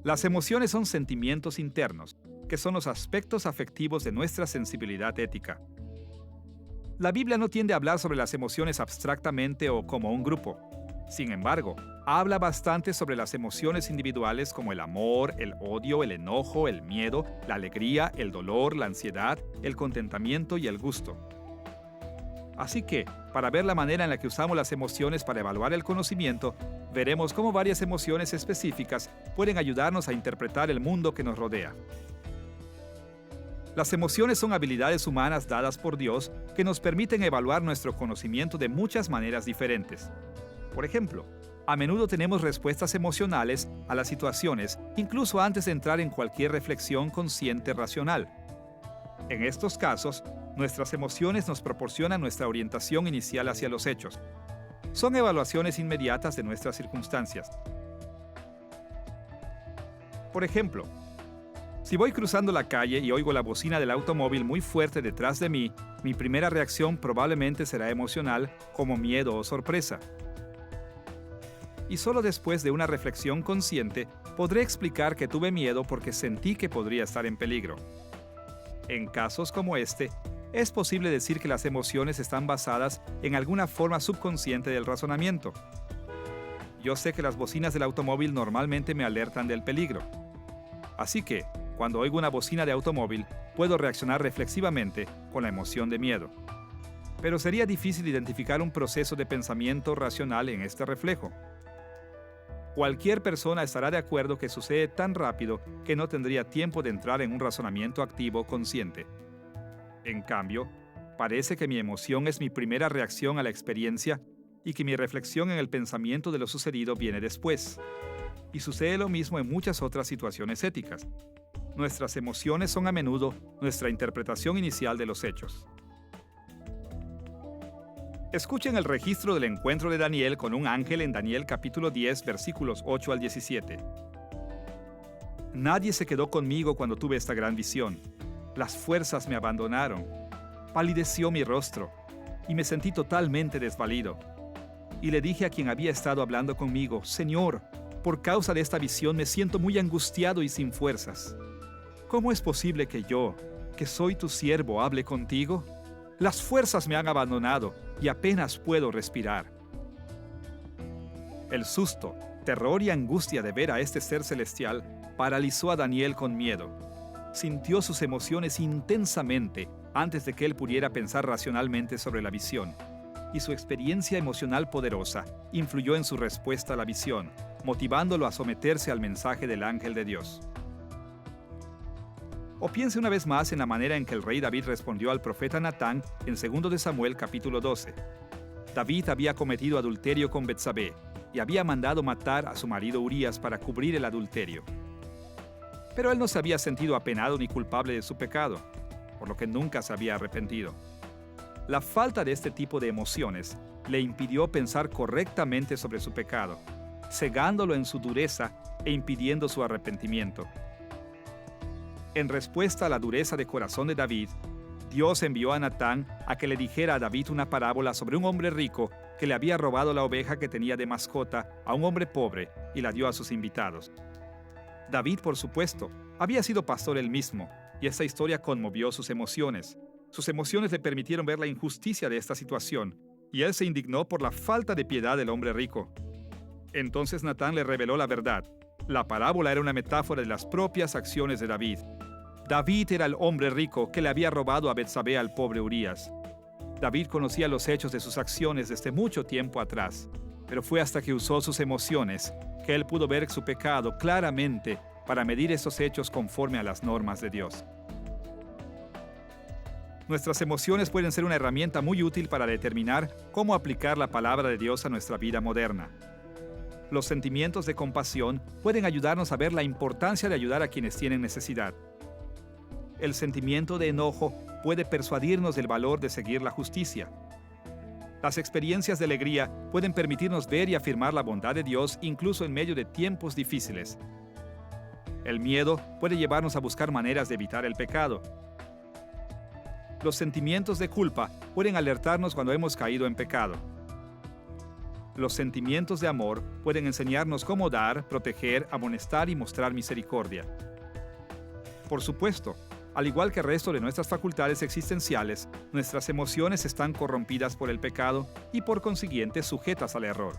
Las emociones son sentimientos internos, que son los aspectos afectivos de nuestra sensibilidad ética. La Biblia no tiende a hablar sobre las emociones abstractamente o como un grupo. Sin embargo, habla bastante sobre las emociones individuales como el amor, el odio, el enojo, el miedo, la alegría, el dolor, la ansiedad, el contentamiento y el gusto. Así que, para ver la manera en la que usamos las emociones para evaluar el conocimiento, veremos cómo varias emociones específicas pueden ayudarnos a interpretar el mundo que nos rodea. Las emociones son habilidades humanas dadas por Dios que nos permiten evaluar nuestro conocimiento de muchas maneras diferentes. Por ejemplo, a menudo tenemos respuestas emocionales a las situaciones, incluso antes de entrar en cualquier reflexión consciente racional. En estos casos, nuestras emociones nos proporcionan nuestra orientación inicial hacia los hechos. Son evaluaciones inmediatas de nuestras circunstancias. Por ejemplo, si voy cruzando la calle y oigo la bocina del automóvil muy fuerte detrás de mí, mi primera reacción probablemente será emocional, como miedo o sorpresa. Y solo después de una reflexión consciente, podré explicar que tuve miedo porque sentí que podría estar en peligro. En casos como este, es posible decir que las emociones están basadas en alguna forma subconsciente del razonamiento. Yo sé que las bocinas del automóvil normalmente me alertan del peligro. Así que, cuando oigo una bocina de automóvil, puedo reaccionar reflexivamente con la emoción de miedo. Pero sería difícil identificar un proceso de pensamiento racional en este reflejo. Cualquier persona estará de acuerdo que sucede tan rápido que no tendría tiempo de entrar en un razonamiento activo consciente. En cambio, parece que mi emoción es mi primera reacción a la experiencia y que mi reflexión en el pensamiento de lo sucedido viene después. Y sucede lo mismo en muchas otras situaciones éticas. Nuestras emociones son a menudo nuestra interpretación inicial de los hechos. Escuchen el registro del encuentro de Daniel con un ángel en Daniel capítulo 10, versículos 8 al 17. Nadie se quedó conmigo cuando tuve esta gran visión. Las fuerzas me abandonaron. Palideció mi rostro y me sentí totalmente desvalido. Y le dije a quien había estado hablando conmigo, Señor, por causa de esta visión me siento muy angustiado y sin fuerzas. ¿Cómo es posible que yo, que soy tu siervo, hable contigo? Las fuerzas me han abandonado y apenas puedo respirar. El susto, terror y angustia de ver a este ser celestial paralizó a Daniel con miedo. Sintió sus emociones intensamente antes de que él pudiera pensar racionalmente sobre la visión. Y su experiencia emocional poderosa influyó en su respuesta a la visión, motivándolo a someterse al mensaje del ángel de Dios. O piense una vez más en la manera en que el rey David respondió al profeta Natán en 2 de Samuel capítulo 12. David había cometido adulterio con Betsabé y había mandado matar a su marido Urías para cubrir el adulterio. Pero él no se había sentido apenado ni culpable de su pecado, por lo que nunca se había arrepentido. La falta de este tipo de emociones le impidió pensar correctamente sobre su pecado, cegándolo en su dureza e impidiendo su arrepentimiento. En respuesta a la dureza de corazón de David, Dios envió a Natán a que le dijera a David una parábola sobre un hombre rico que le había robado la oveja que tenía de mascota a un hombre pobre y la dio a sus invitados. David, por supuesto, había sido pastor él mismo, y esta historia conmovió sus emociones. Sus emociones le permitieron ver la injusticia de esta situación, y él se indignó por la falta de piedad del hombre rico. Entonces Natán le reveló la verdad. La parábola era una metáfora de las propias acciones de David. David era el hombre rico que le había robado a Betsabé al pobre Urías. David conocía los hechos de sus acciones desde mucho tiempo atrás, pero fue hasta que usó sus emociones que él pudo ver su pecado claramente para medir esos hechos conforme a las normas de Dios. Nuestras emociones pueden ser una herramienta muy útil para determinar cómo aplicar la palabra de Dios a nuestra vida moderna. Los sentimientos de compasión pueden ayudarnos a ver la importancia de ayudar a quienes tienen necesidad. El sentimiento de enojo puede persuadirnos del valor de seguir la justicia. Las experiencias de alegría pueden permitirnos ver y afirmar la bondad de Dios incluso en medio de tiempos difíciles. El miedo puede llevarnos a buscar maneras de evitar el pecado. Los sentimientos de culpa pueden alertarnos cuando hemos caído en pecado. Los sentimientos de amor pueden enseñarnos cómo dar, proteger, amonestar y mostrar misericordia. Por supuesto, al igual que el resto de nuestras facultades existenciales, nuestras emociones están corrompidas por el pecado y por consiguiente sujetas al error.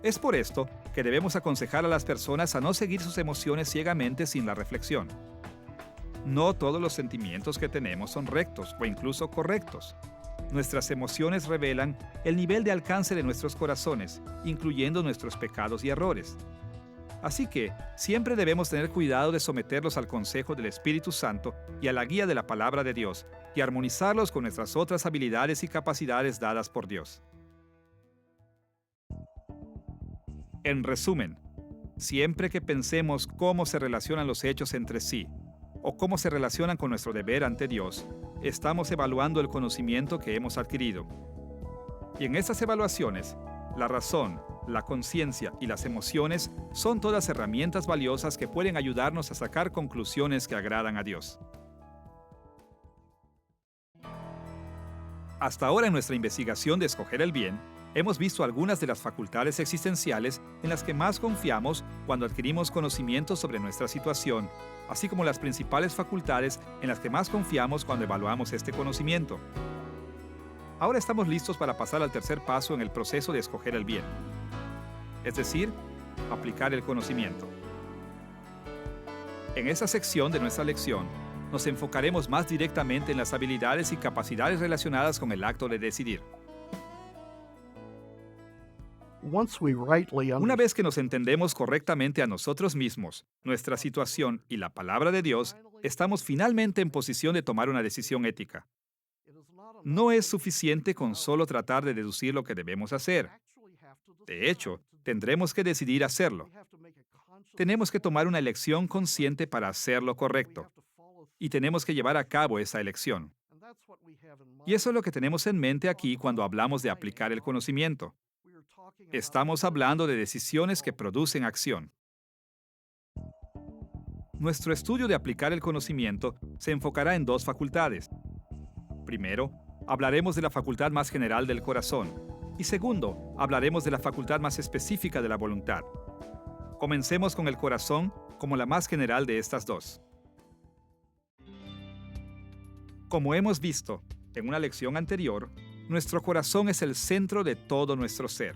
Es por esto que debemos aconsejar a las personas a no seguir sus emociones ciegamente sin la reflexión. No todos los sentimientos que tenemos son rectos o incluso correctos. Nuestras emociones revelan el nivel de alcance de nuestros corazones, incluyendo nuestros pecados y errores. Así que siempre debemos tener cuidado de someterlos al consejo del Espíritu Santo y a la guía de la palabra de Dios, y armonizarlos con nuestras otras habilidades y capacidades dadas por Dios. En resumen, siempre que pensemos cómo se relacionan los hechos entre sí, o cómo se relacionan con nuestro deber ante Dios, estamos evaluando el conocimiento que hemos adquirido. Y en estas evaluaciones, la razón, la conciencia y las emociones son todas herramientas valiosas que pueden ayudarnos a sacar conclusiones que agradan a Dios. Hasta ahora en nuestra investigación de escoger el bien, hemos visto algunas de las facultades existenciales en las que más confiamos cuando adquirimos conocimiento sobre nuestra situación, así como las principales facultades en las que más confiamos cuando evaluamos este conocimiento. Ahora estamos listos para pasar al tercer paso en el proceso de escoger el bien, es decir, aplicar el conocimiento. En esta sección de nuestra lección, nos enfocaremos más directamente en las habilidades y capacidades relacionadas con el acto de decidir. Una vez que nos entendemos correctamente a nosotros mismos, nuestra situación y la palabra de Dios, estamos finalmente en posición de tomar una decisión ética. No es suficiente con solo tratar de deducir lo que debemos hacer. De hecho, tendremos que decidir hacerlo. Tenemos que tomar una elección consciente para hacer lo correcto. Y tenemos que llevar a cabo esa elección. Y eso es lo que tenemos en mente aquí cuando hablamos de aplicar el conocimiento. Estamos hablando de decisiones que producen acción. Nuestro estudio de aplicar el conocimiento se enfocará en dos facultades. Primero, hablaremos de la facultad más general del corazón. Y segundo, hablaremos de la facultad más específica de la voluntad. Comencemos con el corazón como la más general de estas dos. Como hemos visto en una lección anterior, nuestro corazón es el centro de todo nuestro ser.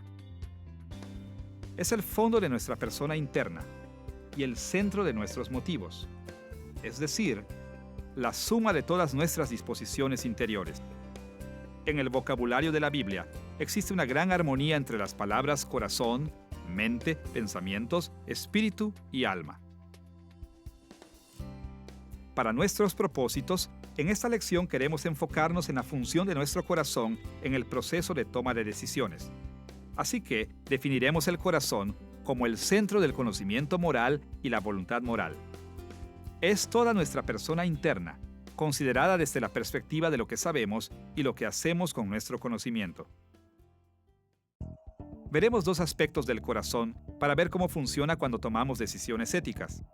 Es el fondo de nuestra persona interna y el centro de nuestros motivos, es decir, la suma de todas nuestras disposiciones interiores. En el vocabulario de la Biblia existe una gran armonía entre las palabras corazón, mente, pensamientos, espíritu y alma. Para nuestros propósitos, en esta lección queremos enfocarnos en la función de nuestro corazón en el proceso de toma de decisiones. Así que definiremos el corazón como el centro del conocimiento moral y la voluntad moral. Es toda nuestra persona interna, considerada desde la perspectiva de lo que sabemos y lo que hacemos con nuestro conocimiento. Veremos dos aspectos del corazón para ver cómo funciona cuando tomamos decisiones éticas.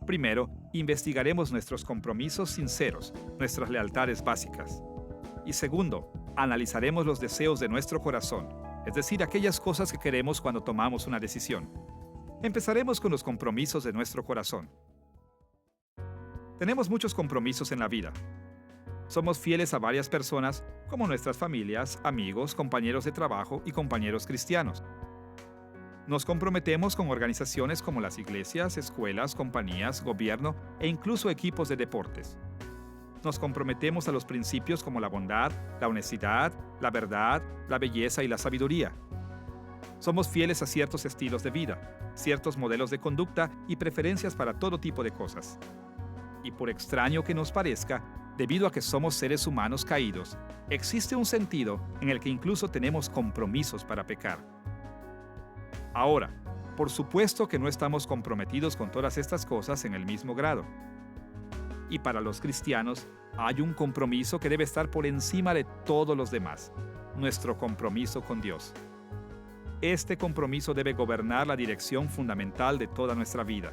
Primero, investigaremos nuestros compromisos sinceros, nuestras lealtades básicas. Y segundo, analizaremos los deseos de nuestro corazón, es decir, aquellas cosas que queremos cuando tomamos una decisión. Empezaremos con los compromisos de nuestro corazón. Tenemos muchos compromisos en la vida. Somos fieles a varias personas, como nuestras familias, amigos, compañeros de trabajo y compañeros cristianos. Nos comprometemos con organizaciones como las iglesias, escuelas, compañías, gobierno e incluso equipos de deportes. Nos comprometemos a los principios como la bondad, la honestidad, la verdad, la belleza y la sabiduría. Somos fieles a ciertos estilos de vida, ciertos modelos de conducta y preferencias para todo tipo de cosas. Y por extraño que nos parezca, Debido a que somos seres humanos caídos, existe un sentido en el que incluso tenemos compromisos para pecar. Ahora, por supuesto que no estamos comprometidos con todas estas cosas en el mismo grado. Y para los cristianos, hay un compromiso que debe estar por encima de todos los demás: nuestro compromiso con Dios. Este compromiso debe gobernar la dirección fundamental de toda nuestra vida,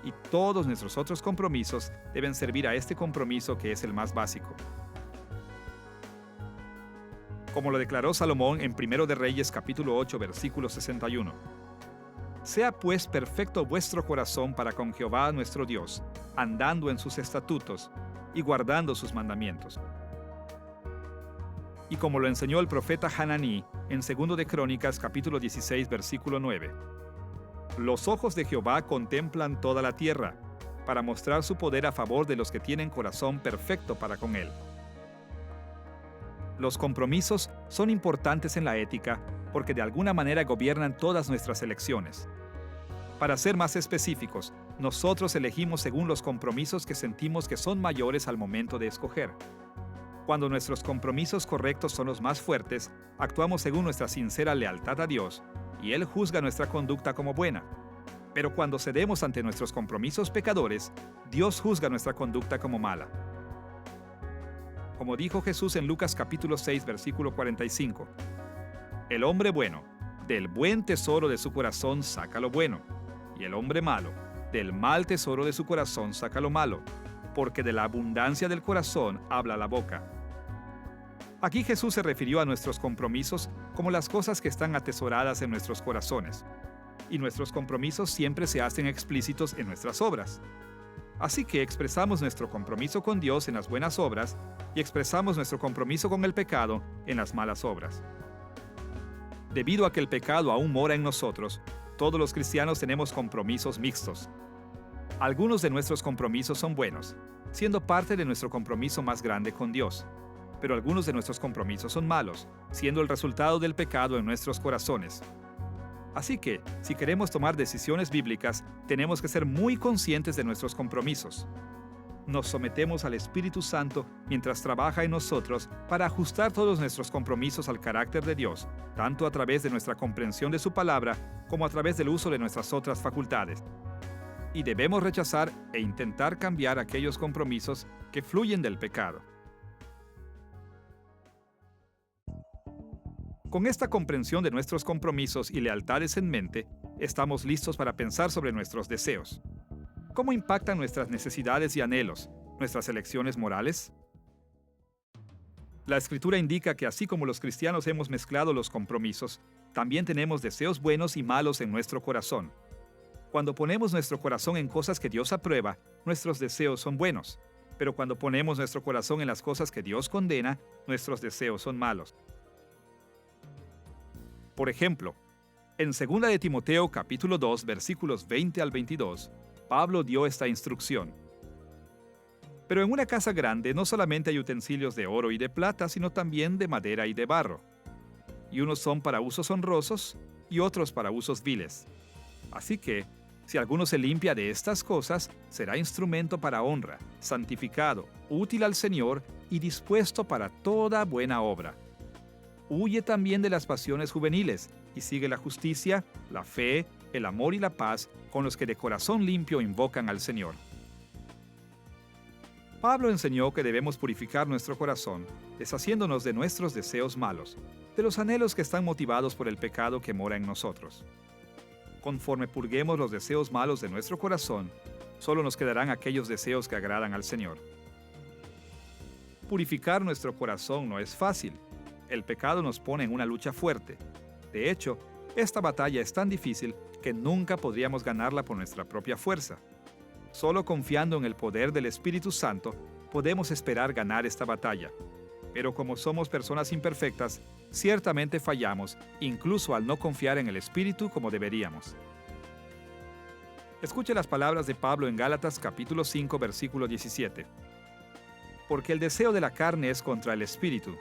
y todos nuestros otros compromisos deben servir a este compromiso que es el más básico. Como lo declaró Salomón en 1 de Reyes capítulo 8 versículo 61. Sea pues perfecto vuestro corazón para con Jehová nuestro Dios, andando en sus estatutos y guardando sus mandamientos. Y como lo enseñó el profeta Hananí en 2 de Crónicas capítulo 16 versículo 9. Los ojos de Jehová contemplan toda la tierra, para mostrar su poder a favor de los que tienen corazón perfecto para con él. Los compromisos son importantes en la ética porque de alguna manera gobiernan todas nuestras elecciones. Para ser más específicos, nosotros elegimos según los compromisos que sentimos que son mayores al momento de escoger. Cuando nuestros compromisos correctos son los más fuertes, actuamos según nuestra sincera lealtad a Dios, y Él juzga nuestra conducta como buena. Pero cuando cedemos ante nuestros compromisos pecadores, Dios juzga nuestra conducta como mala. Como dijo Jesús en Lucas capítulo 6, versículo 45, el hombre bueno, del buen tesoro de su corazón saca lo bueno, y el hombre malo, del mal tesoro de su corazón saca lo malo, porque de la abundancia del corazón habla la boca. Aquí Jesús se refirió a nuestros compromisos como las cosas que están atesoradas en nuestros corazones, y nuestros compromisos siempre se hacen explícitos en nuestras obras. Así que expresamos nuestro compromiso con Dios en las buenas obras y expresamos nuestro compromiso con el pecado en las malas obras. Debido a que el pecado aún mora en nosotros, todos los cristianos tenemos compromisos mixtos. Algunos de nuestros compromisos son buenos, siendo parte de nuestro compromiso más grande con Dios. Pero algunos de nuestros compromisos son malos, siendo el resultado del pecado en nuestros corazones. Así que, si queremos tomar decisiones bíblicas, tenemos que ser muy conscientes de nuestros compromisos. Nos sometemos al Espíritu Santo mientras trabaja en nosotros para ajustar todos nuestros compromisos al carácter de Dios, tanto a través de nuestra comprensión de su palabra como a través del uso de nuestras otras facultades. Y debemos rechazar e intentar cambiar aquellos compromisos que fluyen del pecado. Con esta comprensión de nuestros compromisos y lealtades en mente, estamos listos para pensar sobre nuestros deseos. ¿Cómo impactan nuestras necesidades y anhelos, nuestras elecciones morales? La Escritura indica que así como los cristianos hemos mezclado los compromisos, también tenemos deseos buenos y malos en nuestro corazón. Cuando ponemos nuestro corazón en cosas que Dios aprueba, nuestros deseos son buenos. Pero cuando ponemos nuestro corazón en las cosas que Dios condena, nuestros deseos son malos. Por ejemplo, en 2 de Timoteo capítulo 2, versículos 20 al 22, Pablo dio esta instrucción. Pero en una casa grande no solamente hay utensilios de oro y de plata, sino también de madera y de barro. Y unos son para usos honrosos y otros para usos viles. Así que, si alguno se limpia de estas cosas, será instrumento para honra, santificado, útil al Señor y dispuesto para toda buena obra. Huye también de las pasiones juveniles y sigue la justicia, la fe, el amor y la paz con los que de corazón limpio invocan al Señor. Pablo enseñó que debemos purificar nuestro corazón, deshaciéndonos de nuestros deseos malos, de los anhelos que están motivados por el pecado que mora en nosotros. Conforme purguemos los deseos malos de nuestro corazón, solo nos quedarán aquellos deseos que agradan al Señor. Purificar nuestro corazón no es fácil. El pecado nos pone en una lucha fuerte. De hecho, esta batalla es tan difícil que nunca podríamos ganarla por nuestra propia fuerza. Solo confiando en el poder del Espíritu Santo podemos esperar ganar esta batalla. Pero como somos personas imperfectas, ciertamente fallamos, incluso al no confiar en el Espíritu como deberíamos. Escuche las palabras de Pablo en Gálatas capítulo 5, versículo 17. Porque el deseo de la carne es contra el Espíritu,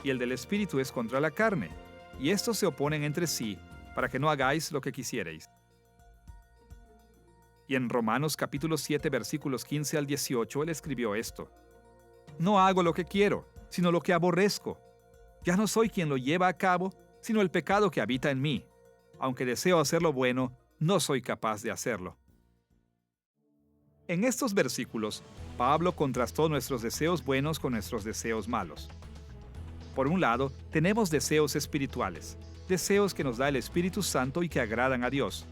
y el del Espíritu es contra la carne, y estos se oponen entre sí, para que no hagáis lo que quisierais. Y en Romanos capítulo 7, versículos 15 al 18, él escribió esto. No hago lo que quiero, sino lo que aborrezco. Ya no soy quien lo lleva a cabo, sino el pecado que habita en mí. Aunque deseo hacer lo bueno, no soy capaz de hacerlo. En estos versículos, Pablo contrastó nuestros deseos buenos con nuestros deseos malos. Por un lado, tenemos deseos espirituales, deseos que nos da el Espíritu Santo y que agradan a Dios.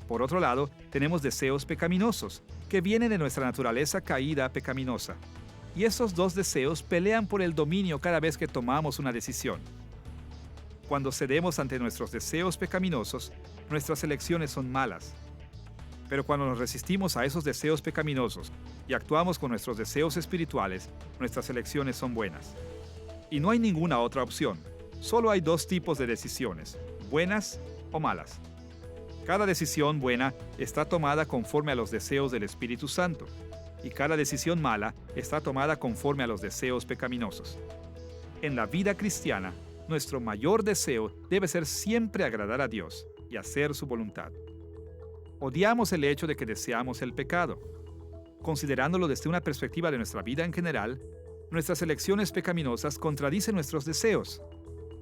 Por otro lado, tenemos deseos pecaminosos, que vienen de nuestra naturaleza caída pecaminosa. Y estos dos deseos pelean por el dominio cada vez que tomamos una decisión. Cuando cedemos ante nuestros deseos pecaminosos, nuestras elecciones son malas. Pero cuando nos resistimos a esos deseos pecaminosos y actuamos con nuestros deseos espirituales, nuestras elecciones son buenas. Y no hay ninguna otra opción. Solo hay dos tipos de decisiones, buenas o malas. Cada decisión buena está tomada conforme a los deseos del Espíritu Santo, y cada decisión mala está tomada conforme a los deseos pecaminosos. En la vida cristiana, nuestro mayor deseo debe ser siempre agradar a Dios y hacer su voluntad. Odiamos el hecho de que deseamos el pecado. Considerándolo desde una perspectiva de nuestra vida en general, nuestras elecciones pecaminosas contradicen nuestros deseos.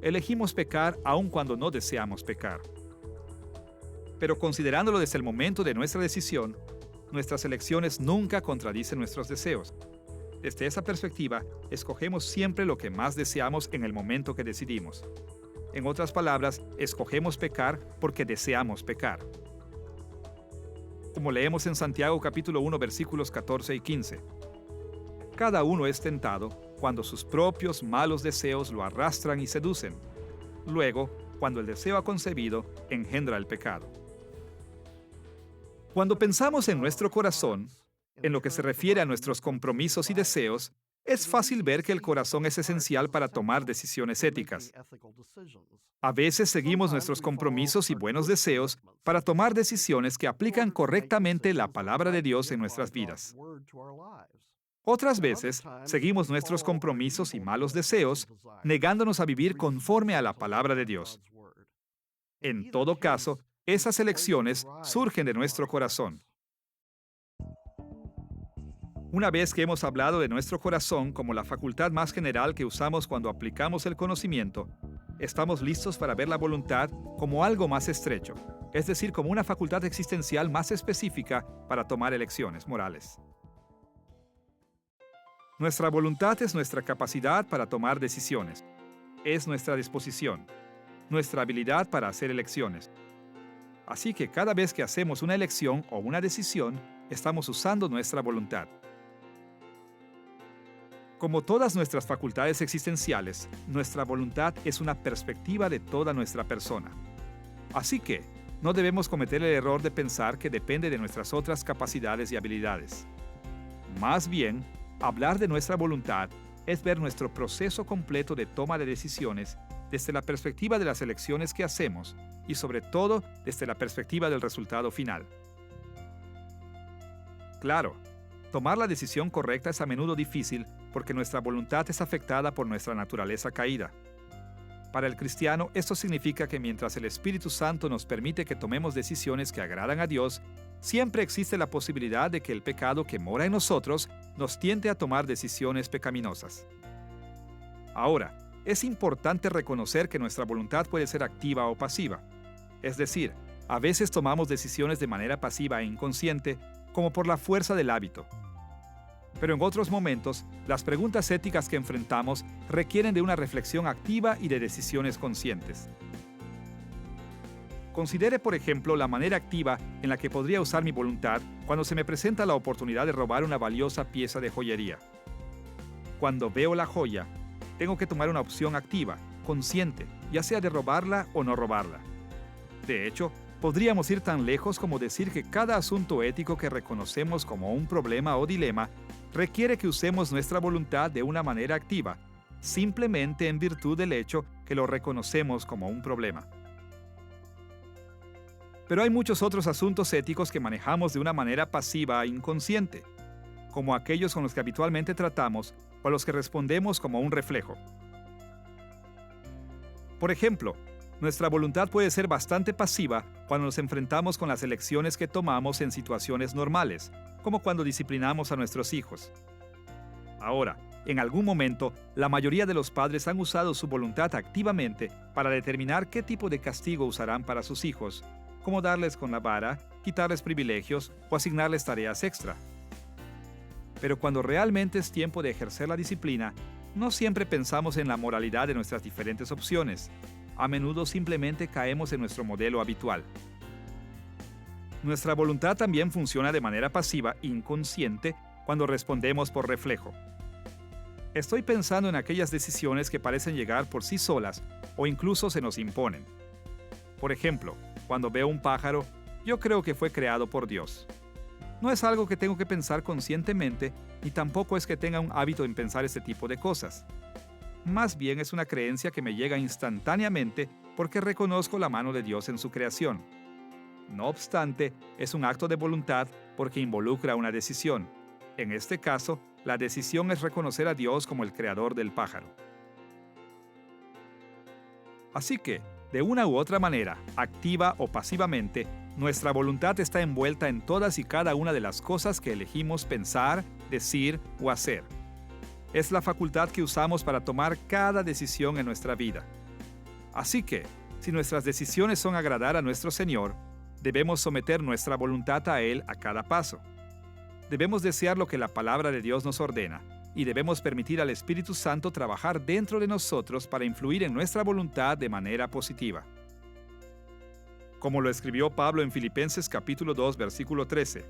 Elegimos pecar aun cuando no deseamos pecar. Pero considerándolo desde el momento de nuestra decisión, nuestras elecciones nunca contradicen nuestros deseos. Desde esa perspectiva, escogemos siempre lo que más deseamos en el momento que decidimos. En otras palabras, escogemos pecar porque deseamos pecar. Como leemos en Santiago capítulo 1 versículos 14 y 15. Cada uno es tentado cuando sus propios malos deseos lo arrastran y seducen. Luego, cuando el deseo ha concebido, engendra el pecado. Cuando pensamos en nuestro corazón, en lo que se refiere a nuestros compromisos y deseos, es fácil ver que el corazón es esencial para tomar decisiones éticas. A veces seguimos nuestros compromisos y buenos deseos para tomar decisiones que aplican correctamente la palabra de Dios en nuestras vidas. Otras veces seguimos nuestros compromisos y malos deseos, negándonos a vivir conforme a la palabra de Dios. En todo caso, esas elecciones surgen de nuestro corazón. Una vez que hemos hablado de nuestro corazón como la facultad más general que usamos cuando aplicamos el conocimiento, estamos listos para ver la voluntad como algo más estrecho, es decir, como una facultad existencial más específica para tomar elecciones morales. Nuestra voluntad es nuestra capacidad para tomar decisiones. Es nuestra disposición, nuestra habilidad para hacer elecciones. Así que cada vez que hacemos una elección o una decisión, estamos usando nuestra voluntad. Como todas nuestras facultades existenciales, nuestra voluntad es una perspectiva de toda nuestra persona. Así que, no debemos cometer el error de pensar que depende de nuestras otras capacidades y habilidades. Más bien, hablar de nuestra voluntad es ver nuestro proceso completo de toma de decisiones desde la perspectiva de las elecciones que hacemos y sobre todo desde la perspectiva del resultado final. Claro, tomar la decisión correcta es a menudo difícil porque nuestra voluntad es afectada por nuestra naturaleza caída. Para el cristiano, esto significa que mientras el Espíritu Santo nos permite que tomemos decisiones que agradan a Dios, siempre existe la posibilidad de que el pecado que mora en nosotros nos tiente a tomar decisiones pecaminosas. Ahora, es importante reconocer que nuestra voluntad puede ser activa o pasiva. Es decir, a veces tomamos decisiones de manera pasiva e inconsciente, como por la fuerza del hábito. Pero en otros momentos, las preguntas éticas que enfrentamos requieren de una reflexión activa y de decisiones conscientes. Considere, por ejemplo, la manera activa en la que podría usar mi voluntad cuando se me presenta la oportunidad de robar una valiosa pieza de joyería. Cuando veo la joya, tengo que tomar una opción activa, consciente, ya sea de robarla o no robarla. De hecho, podríamos ir tan lejos como decir que cada asunto ético que reconocemos como un problema o dilema requiere que usemos nuestra voluntad de una manera activa, simplemente en virtud del hecho que lo reconocemos como un problema. Pero hay muchos otros asuntos éticos que manejamos de una manera pasiva e inconsciente, como aquellos con los que habitualmente tratamos o a los que respondemos como un reflejo. Por ejemplo, nuestra voluntad puede ser bastante pasiva cuando nos enfrentamos con las elecciones que tomamos en situaciones normales, como cuando disciplinamos a nuestros hijos. Ahora, En algún momento, la mayoría de los padres han usado su voluntad activamente para determinar qué tipo de castigo usarán para sus hijos, como darles con la vara, quitarles privilegios o asignarles tareas extra. Pero cuando realmente es tiempo de ejercer la disciplina, no siempre pensamos en la moralidad de nuestras diferentes opciones. A menudo simplemente caemos en nuestro modelo habitual. Nuestra voluntad también funciona de manera pasiva, inconsciente, cuando respondemos por reflejo. Estoy pensando en aquellas decisiones que parecen llegar por sí solas o incluso se nos imponen. Por ejemplo, cuando veo un pájaro, yo creo que fue creado por Dios. No es algo que tengo que pensar conscientemente, ni tampoco es que tenga un hábito en pensar este tipo de cosas. Más bien es una creencia que me llega instantáneamente porque reconozco la mano de Dios en su creación. No obstante, es un acto de voluntad porque involucra una decisión. En este caso, la decisión es reconocer a Dios como el creador del pájaro. Así que, de una u otra manera, activa o pasivamente, nuestra voluntad está envuelta en todas y cada una de las cosas que elegimos pensar, decir o hacer. Es la facultad que usamos para tomar cada decisión en nuestra vida. Así que, si nuestras decisiones son agradar a nuestro Señor, debemos someter nuestra voluntad a Él a cada paso. Debemos desear lo que la palabra de Dios nos ordena y debemos permitir al Espíritu Santo trabajar dentro de nosotros para influir en nuestra voluntad de manera positiva. Como lo escribió Pablo en Filipenses capítulo 2, versículo 13.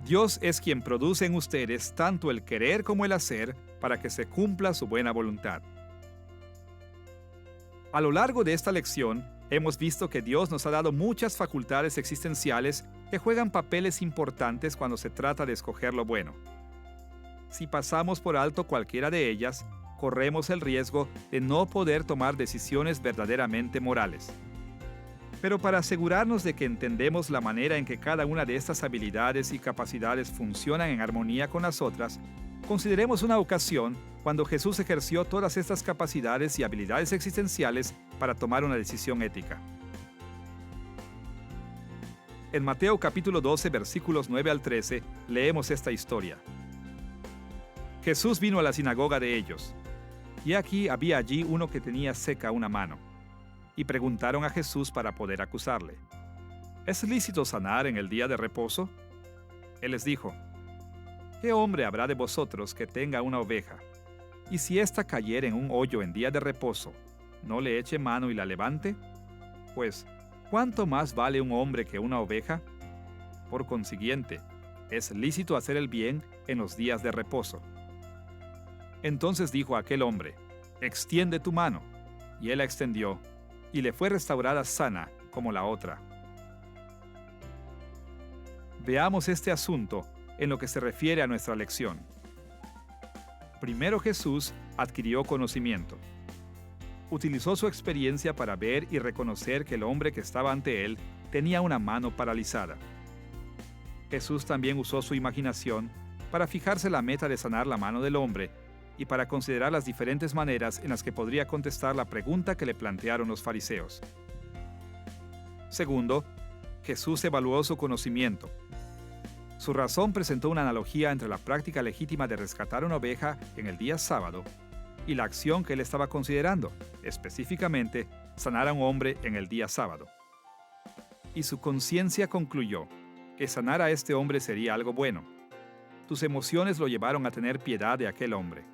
Dios es quien produce en ustedes tanto el querer como el hacer para que se cumpla su buena voluntad. A lo largo de esta lección, hemos visto que Dios nos ha dado muchas facultades existenciales que juegan papeles importantes cuando se trata de escoger lo bueno. Si pasamos por alto cualquiera de ellas, corremos el riesgo de no poder tomar decisiones verdaderamente morales. Pero para asegurarnos de que entendemos la manera en que cada una de estas habilidades y capacidades funcionan en armonía con las otras, consideremos una ocasión cuando Jesús ejerció todas estas capacidades y habilidades existenciales para tomar una decisión ética. En Mateo capítulo 12, versículos 9 al 13, leemos esta historia. Jesús vino a la sinagoga de ellos, y aquí había allí uno que tenía seca una mano, y preguntaron a Jesús para poder acusarle: ¿Es lícito sanar en el día de reposo? Él les dijo: ¿Qué hombre habrá de vosotros que tenga una oveja, y si ésta cayere en un hoyo en día de reposo, no le eche mano y la levante? Pues, ¿cuánto más vale un hombre que una oveja? Por consiguiente, es lícito hacer el bien en los días de reposo. Entonces dijo aquel hombre: extiende tu mano. Y él la extendió, y le fue restaurada sana como la otra. Veamos este asunto en lo que se refiere a nuestra lección. Primero Jesús adquirió conocimiento. Utilizó su experiencia para ver y reconocer que el hombre que estaba ante él tenía una mano paralizada. Jesús también usó su imaginación para fijarse la meta de sanar la mano del hombre y para considerar las diferentes maneras en las que podría contestar la pregunta que le plantearon los fariseos. Segundo, Jesús evaluó su conocimiento. Su razón presentó una analogía entre la práctica legítima de rescatar una oveja en el día sábado y la acción que él estaba considerando, específicamente, sanar a un hombre en el día sábado. Y su conciencia concluyó que sanar a este hombre sería algo bueno. Sus emociones lo llevaron a tener piedad de aquel hombre.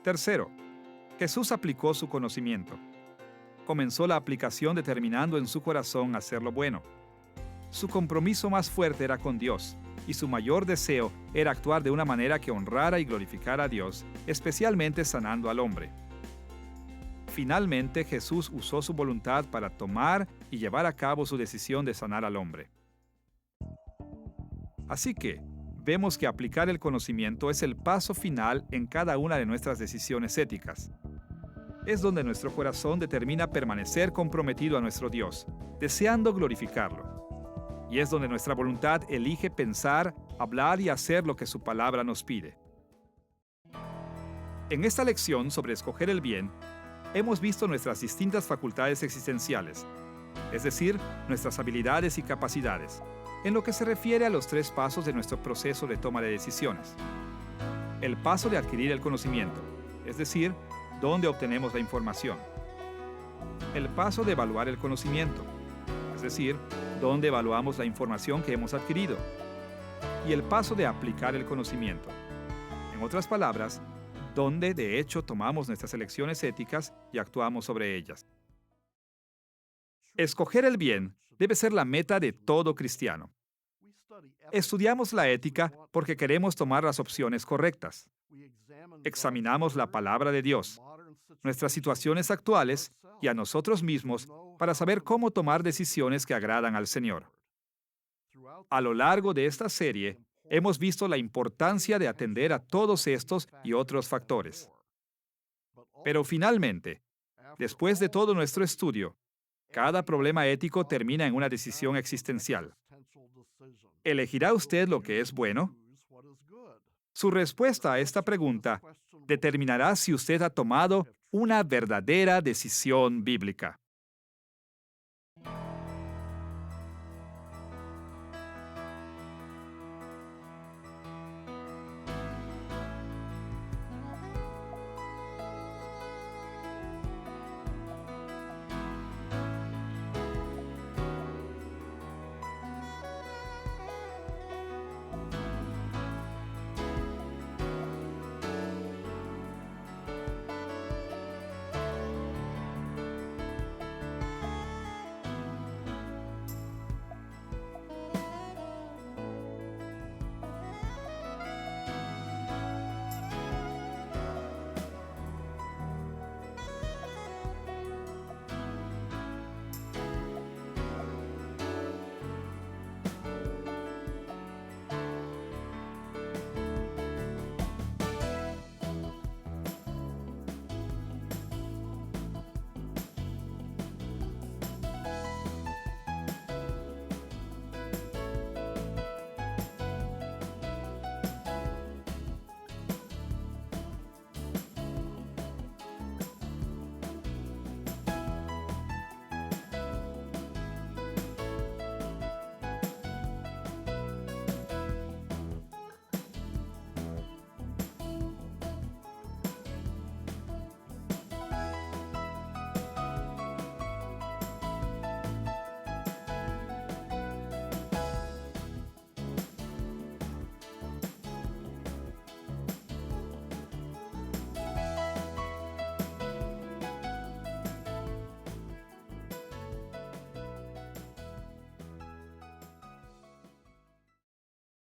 Tercero, Jesús aplicó su conocimiento. Comenzó la aplicación determinando en su corazón hacer lo bueno. Su compromiso más fuerte era con Dios, y su mayor deseo era actuar de una manera que honrara y glorificara a Dios, especialmente sanando al hombre. Finalmente, Jesús usó su voluntad para tomar y llevar a cabo su decisión de sanar al hombre. Así que, vemos que aplicar el conocimiento es el paso final en cada una de nuestras decisiones éticas. Es donde nuestro corazón determina permanecer comprometido a nuestro Dios, deseando glorificarlo. Y es donde nuestra voluntad elige pensar, hablar y hacer lo que su palabra nos pide. En esta lección sobre escoger el bien, hemos visto nuestras distintas facultades existenciales, es decir, nuestras habilidades y capacidades, en lo que se refiere a los 3 pasos de nuestro proceso de toma de decisiones. El paso de adquirir el conocimiento, es decir, dónde obtenemos la información. El paso de evaluar el conocimiento, es decir, dónde evaluamos la información que hemos adquirido. Y el paso de aplicar el conocimiento. En otras palabras, dónde de hecho tomamos nuestras elecciones éticas y actuamos sobre ellas. Escoger el bien debe ser la meta de todo cristiano. Estudiamos la ética porque queremos tomar las opciones correctas. Examinamos la palabra de Dios, nuestras situaciones actuales y a nosotros mismos para saber cómo tomar decisiones que agradan al Señor. A lo largo de esta serie, hemos visto la importancia de atender a todos estos y otros factores. Pero finalmente, después de todo nuestro estudio, cada problema ético termina en una decisión existencial. ¿Elegirá usted lo que es bueno? Su respuesta a esta pregunta determinará si usted ha tomado una verdadera decisión bíblica.